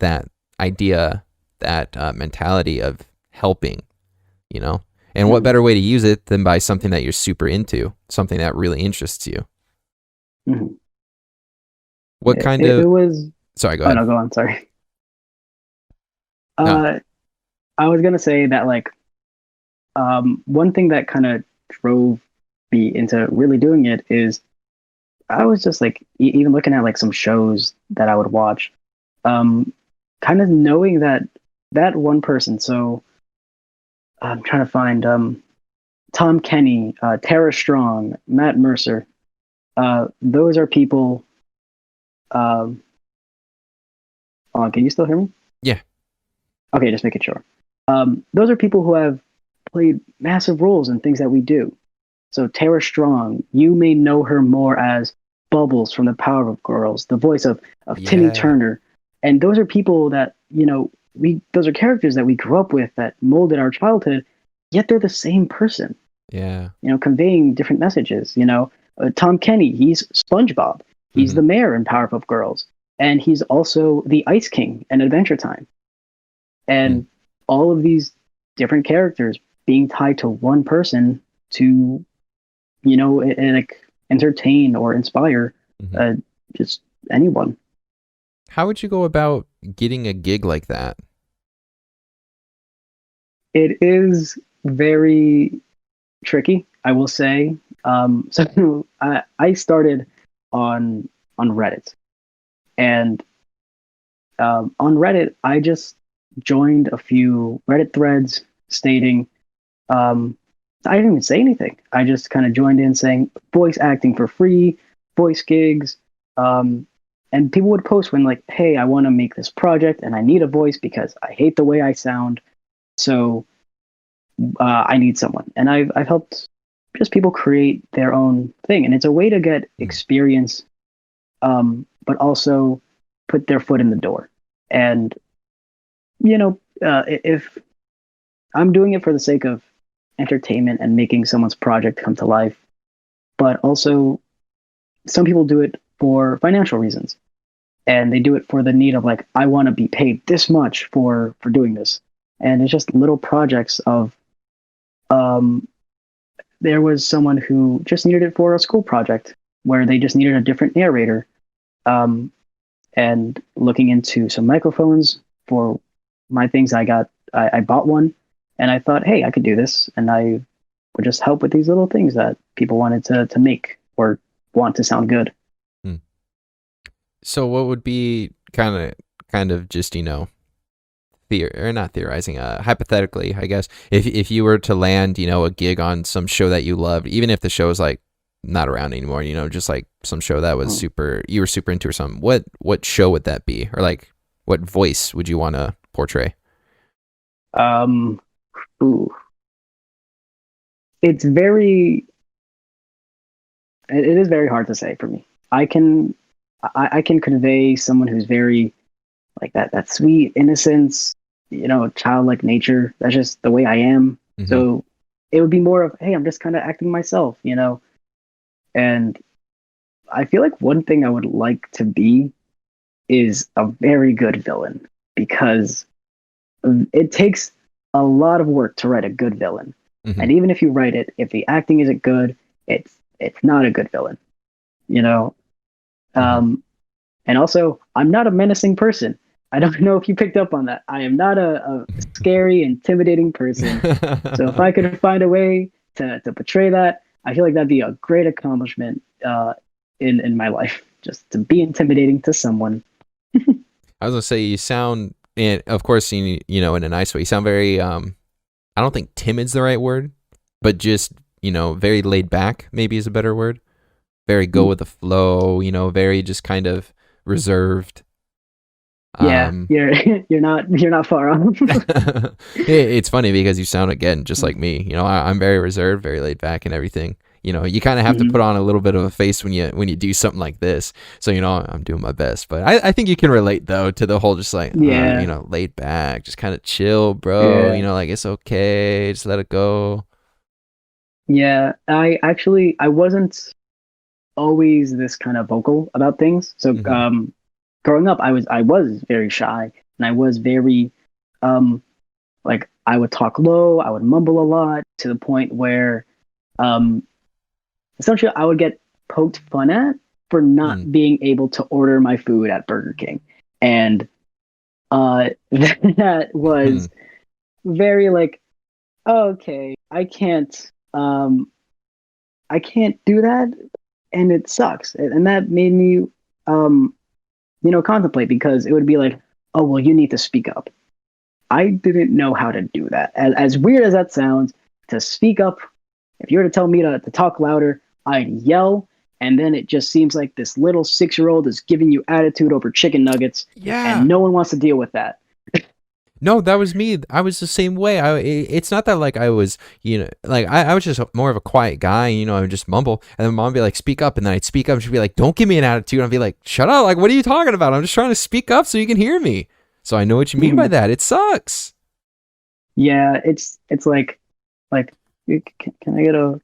idea, that mentality of helping, you know? And what Mhm. better way to use it than by something that you're super into, something that really interests you? Mhm. What kind It of, was. sorry, go Oh ahead. no, go on. Sorry. No. Uh, I was gonna say that like one thing that kind of drove me into really doing it is I was just like even looking at like some shows that I would watch, um, kind of knowing that one person. So I'm trying to find Tom Kenny, Tara Strong, Matt Mercer. Those are people. Um, can you still hear me? Yeah. Okay, just making sure. Those are people who have played massive roles in things that we do. So Tara Strong, you may know her more as Bubbles from the Powerpuff Girls, the voice of Timmy Yeah. Turner, and those are people that those are characters that we grew up with that molded our childhood. Yet they're the same person, Yeah. conveying different messages. Tom Kenny, he's SpongeBob, he's Mm-hmm. the mayor in Powerpuff Girls, and he's also the Ice King in Adventure Time, Mm-hmm. and all of these different characters being tied to one person to like entertain or inspire Mm-hmm. uh, just anyone. How would you go about getting a gig like that? It is very tricky, I will say. So I started on Reddit, and on Reddit I just joined a few Reddit threads stating, I didn't even say anything. I just kind of joined in saying voice acting for free, voice gigs, um, and people would post when like, hey, I want to make this project and I need a voice because I hate the way I sound, so I need someone. And I've helped just people create their own thing, and it's a way to get experience, but also put their foot in the door. And if I'm doing it for the sake of entertainment and making someone's project come to life, but also some people do it for financial reasons, and they do it for the need of like, I want to be paid this much for doing this. And it's just little projects of, um, there was someone who just needed it for a school project where they just needed a different narrator, um, and looking into some microphones for my things. I bought one, and I thought, hey, I could do this, and I would just help with these little things that people wanted to make or want to sound good. Hmm. So what would be kind of just, or not theorizing, hypothetically, I guess, if you were to land, a gig on some show that you loved, even if the show is like not around anymore, just like some show that was you were super into or something, what show would that be? Or like, what voice would you want to portray? Um, ooh, it's very, it is very hard to say for me. I can convey someone who's very like that sweet innocence, childlike nature. That's just the way I am. Mm-hmm. So it would be more of, hey, I'm just kind of acting myself. And I feel like one thing I would like to be is a very good villain, because it takes a lot of work to write a good villain. Mm-hmm. And even if you write it, if the acting isn't good, it's not a good villain, you know. Mm-hmm. And also, I'm not a menacing person. I don't know if you picked up on that. I am not a scary, intimidating person. So if I could find a way to portray that, I feel like that'd be a great accomplishment in my life, just to be intimidating to someone. I was gonna say you sound, and of course, in a nice way. You sound very. I don't think timid's the right word, but just very laid back. Maybe is a better word. Very go with the flow. Very just kind of reserved. Yeah, you're not far off. It's funny because you sound again just like me. I'm very reserved, very laid back, and everything. You kind of have to put on a little bit of a face when you do something like this. So I'm doing my best, but I think you can relate though to the whole just like laid back, just kind of chill, bro. Yeah. Like it's okay, just let it go. Yeah, I wasn't always this kind of vocal about things. So growing up, I was very shy, and I was very like, I would talk low, I would mumble a lot, to the point where um essentially I would get poked fun at for not being able to order my food at Burger King. And that was very like, oh, okay, I can't do that, and it sucks. And that made me contemplate, because it would be like, oh, well, you need to speak up. I didn't know how to do that. As weird as that sounds, to speak up, if you were to tell me to talk louder, I'd yell. And then it just seems like this little 6-year-old is giving you attitude over chicken nuggets. Yeah. And no one wants to deal with that. No, that was me. I was the same way. It's not that like I was, like I was just more of a quiet guy. I would just mumble, and then mom would be like, "Speak up," and then I'd speak up. And she'd be like, "Don't give me an attitude." And I'd be like, "Shut up! Like, what are you talking about? I'm just trying to speak up so you can hear me." So I know what you mean by that. It sucks. Yeah, it's like, can I get a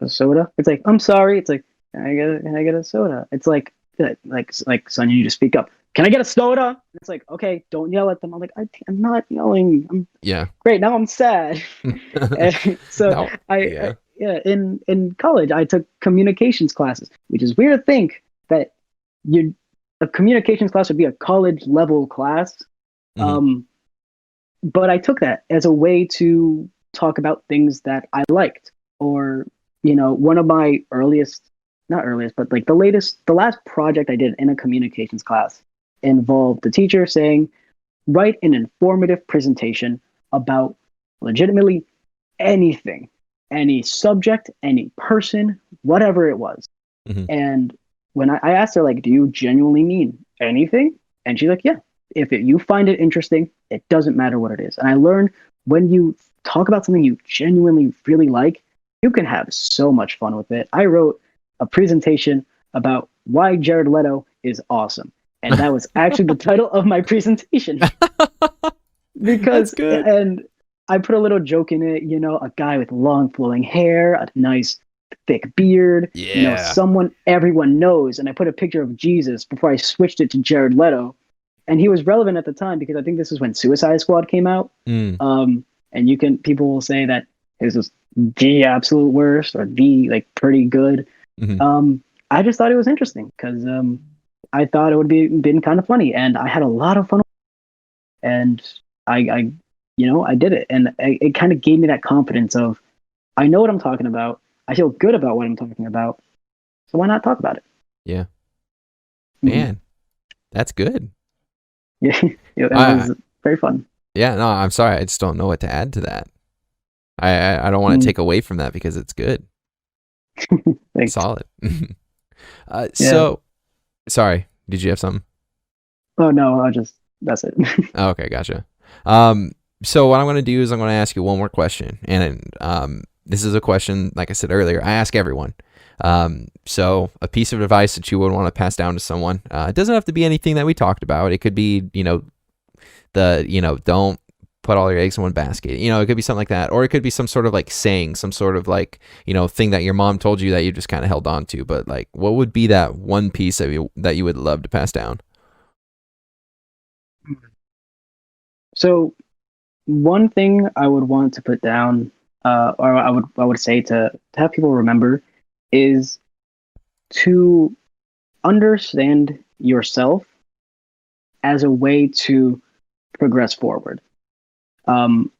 soda? It's like, I'm sorry. It's like, can I get a soda? It's like son, you need to speak up. Can I get a soda? It's like, okay, don't yell at them. I'm like, I'm not yelling. Yeah. Great. Now I'm sad. So No, yeah. in college I took communications classes, which is weird to think that a communications class would be a college level class. But I took that as a way to talk about things that I liked, or one of my not earliest, but like the last project I did in a communications class involved the teacher saying, write an informative presentation about legitimately anything, any subject, any person, whatever it was. Mm-hmm. And when I asked her, like, do you genuinely mean anything? And she's like, yeah, if you find it interesting, it doesn't matter what it is. And I learned when you talk about something you genuinely really like, you can have so much fun with it. I wrote a presentation about why Jared Leto is awesome. And that was actually the title of my presentation. That's Because, good. and I put a little joke in it, a guy with long flowing hair, a nice thick beard, Yeah. someone everyone knows. And I put a picture of Jesus before I switched it to Jared Leto. And he was relevant at the time because I think this is when Suicide Squad came out. Mm. And people will say that it was the absolute worst or the like pretty good. Mm-hmm. I just thought it was interesting because I thought it would been kind of funny, and I had a lot of fun. And I did it, and it kind of gave me that confidence of I know what I'm talking about. I feel good about what I'm talking about, so why not talk about it? Yeah. Mhm. Man, that's good. Yeah, it I, was very fun. yeah, no, I'm sorry. I just don't know what to add to that. I don't want to Mm, take away from that because it's good. Thanks. Solid. Yeah. So, sorry. Did you have something? Oh no, that's it. Oh, okay, gotcha. So what I'm going to do is I'm going to ask you one more question, and this is a question, like I said earlier, I ask everyone. So a piece of advice that you would want to pass down to someone. It doesn't have to be anything that we talked about. It could be, don't put all your eggs in one basket. It could be something like that, or it could be some sort of like saying, some sort of like, thing that your mom told you that you just kind of held on to. But like, what would be that one piece that you would love to pass down? So one thing I would want to put down, or I would say to have people remember, is to understand yourself as a way to progress forward. Um,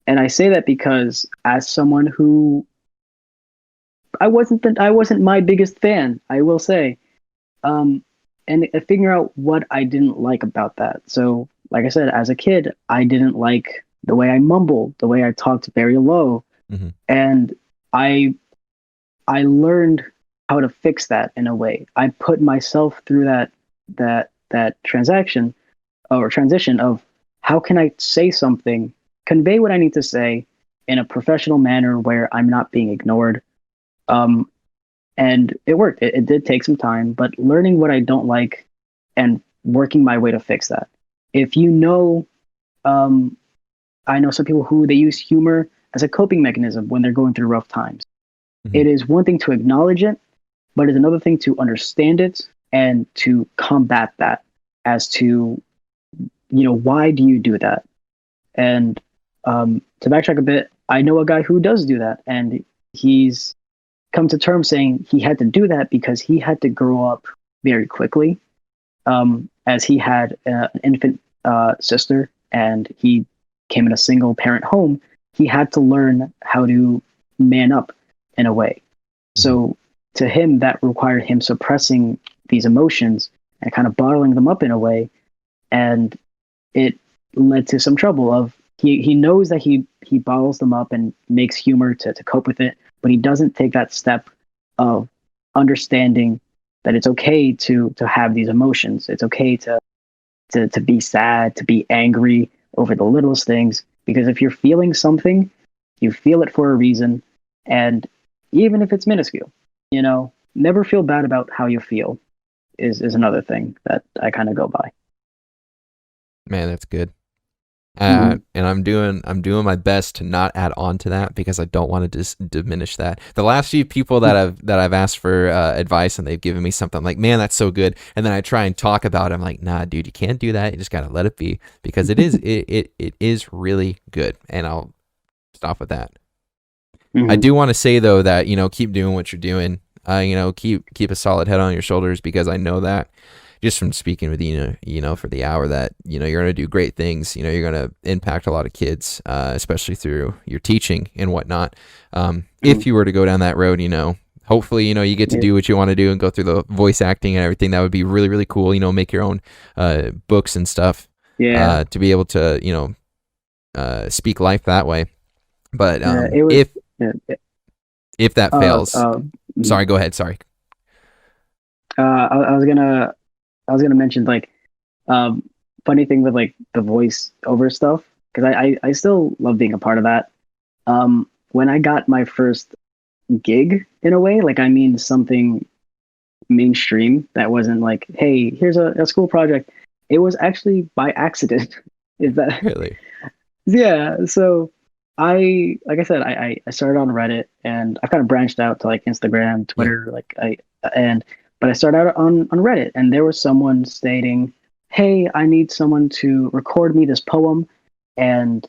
and I say that because as someone who I wasn't my biggest fan, I will say, um, and figure out what I didn't like about that. So, like I said, as a kid, I didn't like the way I mumbled, the way I talked very low, Mm-hmm. and I I learned how to fix that in a way. I put myself through that transition of how can I say something, convey what I need to say in a professional manner where I'm not being ignored. Um, and it worked. It did take some time, but learning what I don't like and working my way to fix that. If um, I know some people who they use humor as a coping mechanism when they're going through rough times. Mm-hmm. It is one thing to acknowledge it, but it's another thing to understand it and to combat that as to, why do you do that? And to backtrack a bit, I know a guy who does do that, and he's come to terms saying he had to do that because he had to grow up very quickly, as he had an infant sister, and he came in a single parent home. He had to learn how to man up in a way. Mm-hmm. So to him, that required him suppressing these emotions and kind of bottling them up in a way, and it led to some trouble. Of he knows that he bottles them up and makes humor to cope with it, but he doesn't take that step of understanding that it's okay to have these emotions. It's okay to be sad, to be angry over the littlest things, because if you're feeling something, you feel it for a reason, and even if it's minuscule, never feel bad about how you feel is another thing that I kind of go by. Man, that's good. Mm-hmm. And I'm doing my best to not add on to that because I don't want to diminish that. The last few people that I've asked for advice and they've given me something, I'm like, man, that's so good. And then I try and talk about it. I'm like, nah, dude, you can't do that. You just gotta let it be because it is really good. And I'll stop with that. I Mm-hmm. do want to say though that keep doing what you're doing. Keep a solid head on your shoulders because I know that just from speaking with for the hour that, you're going to do great things. You're going to impact a lot of kids, especially through your teaching and whatnot. If you were to go down that road, hopefully, you get to do what you want to do and go through the voice acting and everything. That would be really, really cool. Make your own books and stuff. To be able to, speak life that way. But if that fails, sorry, go ahead. Sorry. I was gonna mention like funny thing with like the voice over stuff, because I still love being a part of that. When I got my first gig, in a way, like I mean something mainstream that wasn't like, hey, here's a school project. It was actually by accident. Is that really? Yeah. So like I said, I started on Reddit, and I've kind of branched out to like Instagram, Twitter, but I started out on Reddit, and there was someone stating, hey, I need someone to record me this poem, and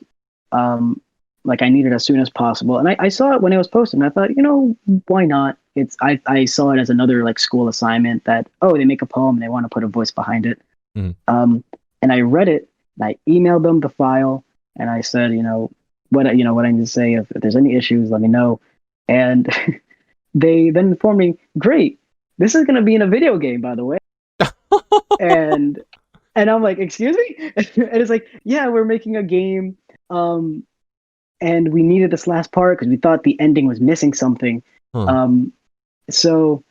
like I need it as soon as possible. And I saw it when it was posted, and I thought, why not? I saw it as another like school assignment that, they make a poem and they want to put a voice behind it. And I read it, and I emailed them the file, and I said, what I need to say. If there's any issues, let me know. And they then informed me, great, this is going to be in a video game, by the way. and I'm like, excuse me? And it's like, yeah, we're making a game. And we needed this last part because we thought the ending was missing something. So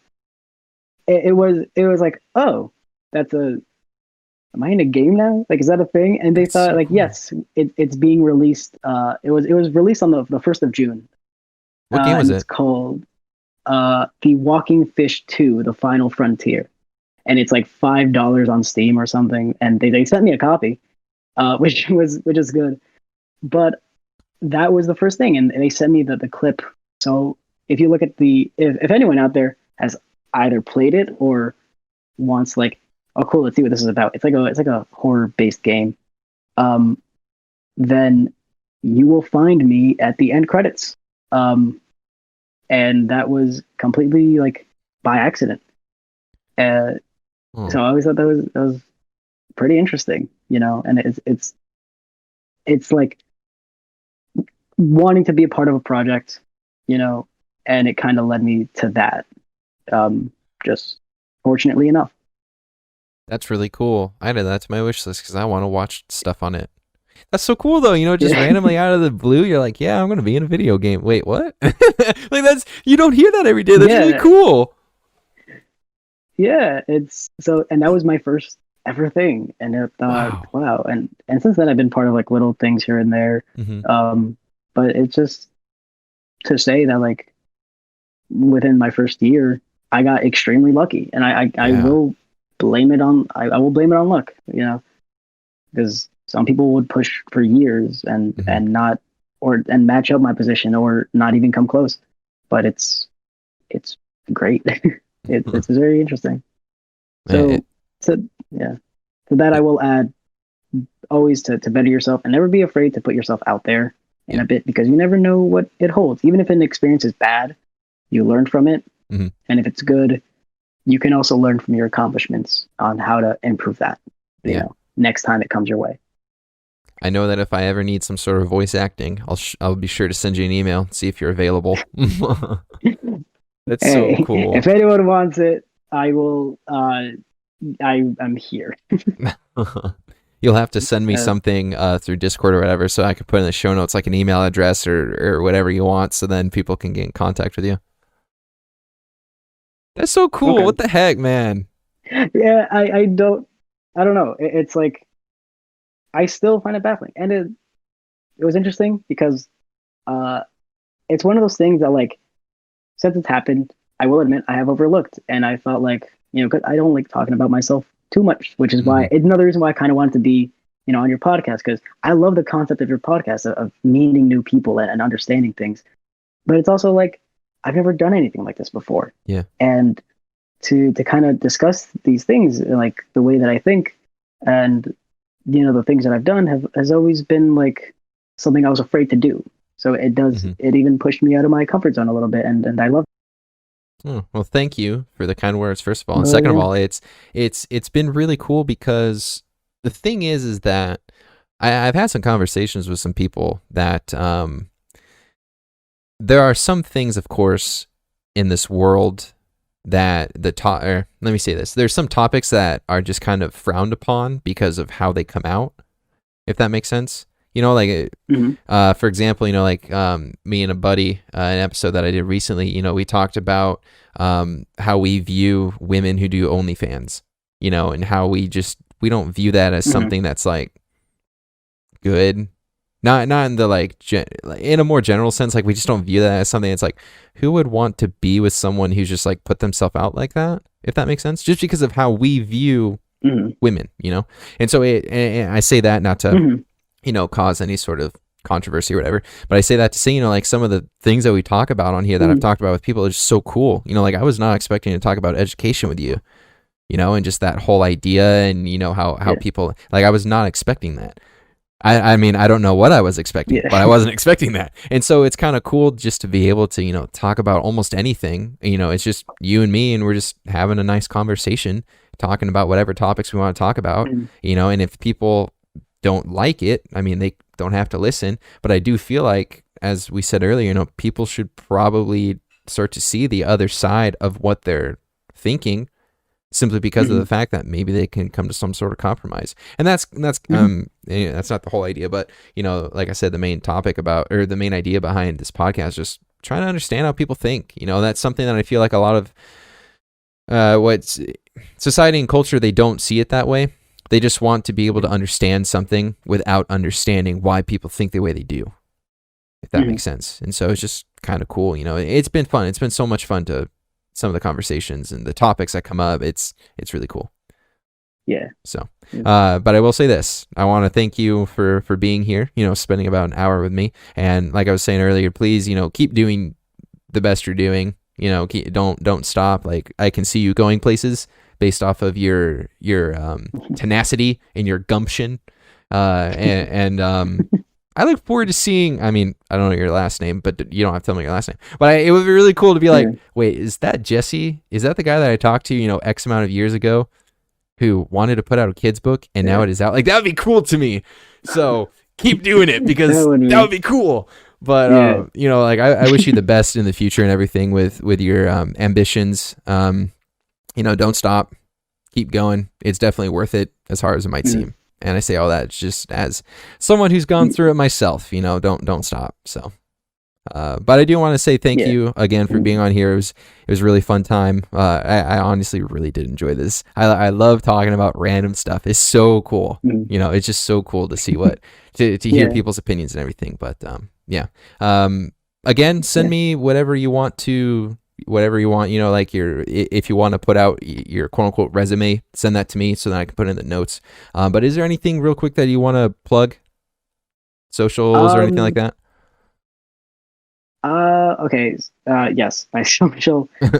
it was like, oh, am I in a game now? Like, is that a thing? And they thought, so like, cool. Yes, it's being released. It was released on the 1st of June. What game was it? It's called The Walking Fish 2: The Final Frontier, and it's like $5 on Steam or something. And they sent me a copy, which is good. But that was the first thing, and they sent me the clip. So if you look at if anyone out there has either played it or wants like, oh cool, let's see what this is about. It's like a horror based game. Then you will find me at the end credits. And that was completely like by accident. So I always thought that was pretty interesting, and it's like wanting to be a part of a project, and it kind of led me to that. Just fortunately enough. That's really cool. I added that to my wish list because I want to watch stuff on it. That's so cool though, just randomly out of the blue, you're like, yeah, I'm going to be in a video game. Wait, what? Like you don't hear that every day. That's really cool. Yeah, and that was my first ever thing. And I thought, wow. And since then I've been part of like little things here and there. But it's just to say that like within my first year, I got extremely lucky, and I will blame it on luck, because some people would push for years and not and match up my position or not even come close. But it's great. It's very interesting. So that I will add, always to better yourself and never be afraid to put yourself out there in a bit, because you never know what it holds. Even if an experience is bad, you learn from it. And if it's good, you can also learn from your accomplishments on how to improve that, next time it comes your way. I know that if I ever need some sort of voice acting, I'll be sure to send you an email and see if you're available. That's so cool. If anyone wants it, I will. I'm here. You'll have to send me something through Discord or whatever, so I could put in the show notes like an email address or whatever you want, so then people can get in contact with you. That's so cool. Okay. What the heck, man? Yeah, I don't know. It's like, I still find it baffling. And it was interesting because it's one of those things that, like, since it's happened, I will admit I have overlooked. And I felt like, because I don't like talking about myself too much, which is why it's another reason why I kind of wanted to be, on your podcast, because I love the concept of your podcast of meeting new people and understanding things. But it's also like, I've never done anything like this before. Yeah. And to kind of discuss these things, like the way that I think, and the things that I've done has always been like something I was afraid to do. So it does it even pushed me out of my comfort zone a little bit, and I love it. Oh, well, thank you for the kind words, first of all, and Oh second of yeah. all, it's been really cool because the thing is that I've had some conversations with some people that there are some things, of course, in this world that let me say this: there's some topics that are just kind of frowned upon because of how they come out, if that makes sense. You know, like Hmm. for example, you know, like me and a buddy, an episode that I did recently, you know, we talked about how we view women who do OnlyFans, you know, and how we don't view that as Hmm. something that's like good. Not in the like in a more general sense, like we just don't view that as something that's like, who would want to be with someone who's just like put themselves out like that, if that makes sense, just because of how we view Hmm. women, you know. And so and I say that not to, Hmm. you know, cause any sort of controversy or whatever, but I say that to say, you know, like some of the things that we talk about on here that I've Hmm. talked about with people are just so cool, you know. Like I was not expecting to talk about education with you, you know, and just that whole idea, and you know how Yeah. people, like, I was not expecting that. I mean, I don't know what I was expecting, Yeah. but I wasn't expecting that. And so it's kind of cool just to be able to, you know, talk about almost anything. You know, it's just you and me, and we're just having a nice conversation, talking about whatever topics we want to talk about, Mhm. you know. And if people don't like it, I mean, they don't have to listen. But I do feel like, as we said earlier, you know, people should probably start to see the other side of what they're thinking, simply because of the Mhm. fact that maybe they can come to some sort of compromise. And Mhm. that's not the whole idea, but you know, like I said, the main topic about, or the main idea behind this podcast, just trying to understand how people think. You know, that's something that I feel like a lot of what's society and culture, they don't see it that way. They just want to be able to understand something without understanding why people think the way they do, if that Mhm. makes sense. And so it's just kind of cool. You know, it's been fun. It's been so much fun to some of the conversations and the topics that come up. It's really cool. Yeah. So, Mm. but I will say this: I want to thank you for being here. You know, spending about an hour with me, and like I was saying earlier, please, you know, keep doing the best you're doing. You know, don't stop. Like, I can see you going places based off of your tenacity and your gumption. And I look forward to seeing. I mean, I don't know your last name, but you don't have to tell me your last name. But it would be really cool to be Yeah. like, wait, is that Jesse? Is that the guy that I talked to, you know, X amount of years ago, who wanted to put out a kid's book and now Yeah. it is out? Like, that would be cool to me. So keep doing it, That because would that would be. be cool. But Yeah. you know, like, I wish you the best in the future and everything with your ambitions. You know, don't stop, keep going. It's definitely worth it, as hard as it might Mhm. seem. And I say all that just as someone who's gone through it myself. You know, don't stop. So. But I do want to say thank Yeah. you again for being Mhm. on here. It was a really fun time. I honestly really did enjoy this. I love talking about random stuff. It's so cool. Mhm. You know, it's just so cool to see to hear Yeah. people's opinions and everything. But yeah. Um, Again, send Yeah. me whatever you want. You know, like if you want to put out your quote unquote resume, send that to me so that I can put it in the notes. But is there anything real quick that you want to plug, socials or anything like Um. that? Okay. Yes. My social. You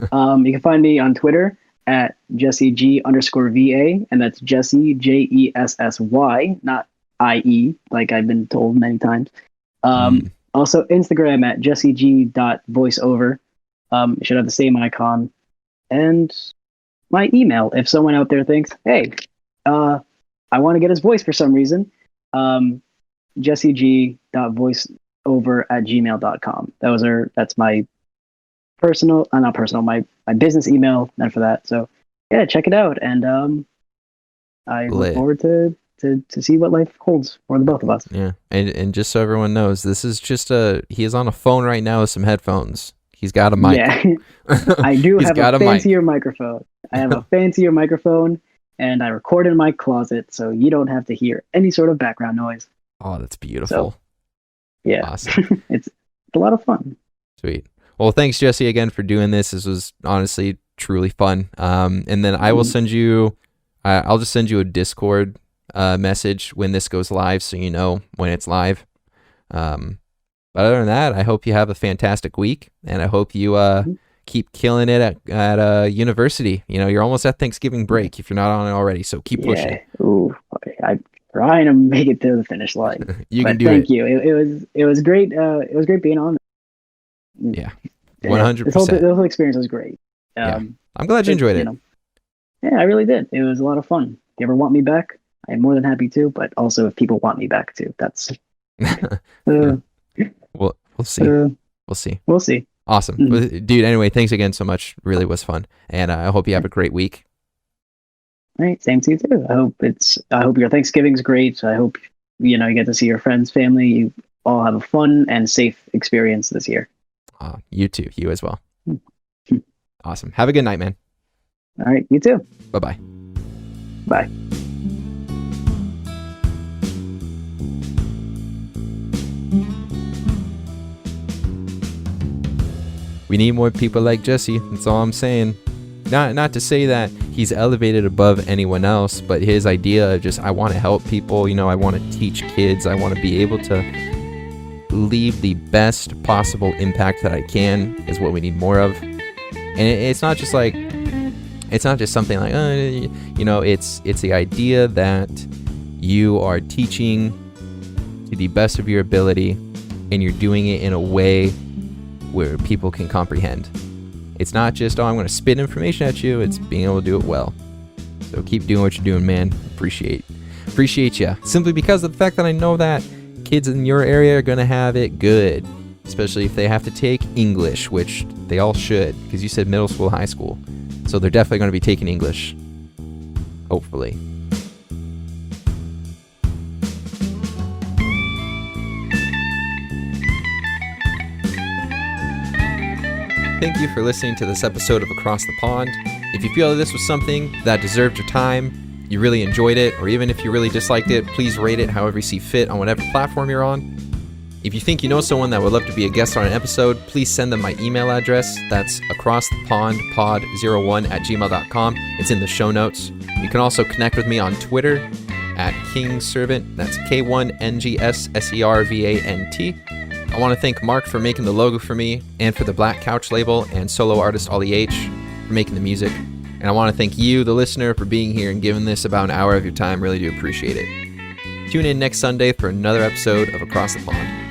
can find me on Twitter at Jesse G underscore VA, and that's Jesse Jessy, not IE, like I've been told many times. Mm. Also Instagram at jesseg.voiceover. It should have the same icon. And my email, if someone out there thinks, hey, uh, I want to get his voice for some reason, um, jesseg.voiceover@gmail.com. That's my personal, not personal, my business email, and for that. So yeah, check it out. And I look Lit. forward to see what life holds for the both of us. Yeah, and just so everyone knows, this is just he is on a phone right now with some headphones. He's got a mic. Yeah, I do He's have a got a mic. fancier microphone. I have a fancier microphone, and I record in my closet, so you don't have to hear any sort of background noise. Oh, that's So beautiful. yeah, Awesome. it's a lot of fun. Sweet. Well, thanks, Jesse, again for doing this. This was honestly truly fun. And then I will Mm. send you. I'll just send you a Discord message when this goes live, so you know when it's live. Um, but other than that, I hope you have a fantastic week, and I hope you keep killing it at university. You know, you're almost at Thanksgiving break if you're not on it already, so keep pushing. Yeah. Ooh. Okay. I'm trying to make it to the finish line. You can But do thank it. you. It was great. It was great being on. Yeah, Yeah. This whole 100%. experience was great. I'm glad you enjoyed it. Yeah, I really did. It was a lot of fun. If you ever want me back, I'm more than happy to. But also, if people want me back too, that's We'll see. We'll see. We'll see. Awesome. Dude, anyway, thanks again so much. Really was fun. And I hope you have a great week. All right, same to you too. I hope your Thanksgiving's great. I hope you get to see your friends, family. You all have a fun and safe experience this year. You too. You as well. Awesome. Have a good night, man. All right, you too. Bye-bye. Bye. We need more people like Jessy. That's all I'm saying. Not to say that he's elevated above anyone else, but his idea of just, I want to help people, I want to teach kids, I want to be able to leave the best possible impact that I can is what we need more of. And it's not just something like, it's the idea that you are teaching to the best of your ability and you're doing it in a way where people can comprehend. It's not just, I'm going to spit information at you. It's being able to do it well. So keep doing what you're doing, man. Appreciate you. Simply because of the fact that I know that kids in your area are going to have it good, especially if they have to take English, which they all should, because you said middle school, high school. So they're definitely going to be taking English. Hopefully. Thank you for listening to this episode of Across the Pond. If you feel that this was something that deserved your time, you really enjoyed it, or even if you really disliked it, please rate it however you see fit on whatever platform you're on. If you think you know someone that would love to be a guest on an episode, please send them my email address. That's acrossthepondpod01@gmail.com. It's in the show notes. You can also connect with me on Twitter at KingServant. That's KIngsServant. I want to thank Mark for making the logo for me, and for the Black Couch label and solo artist Ollie H for making the music. And I want to thank you, the listener, for being here and giving this about an hour of your time. Really do appreciate it. Tune in next Sunday for another episode of Across the Pond.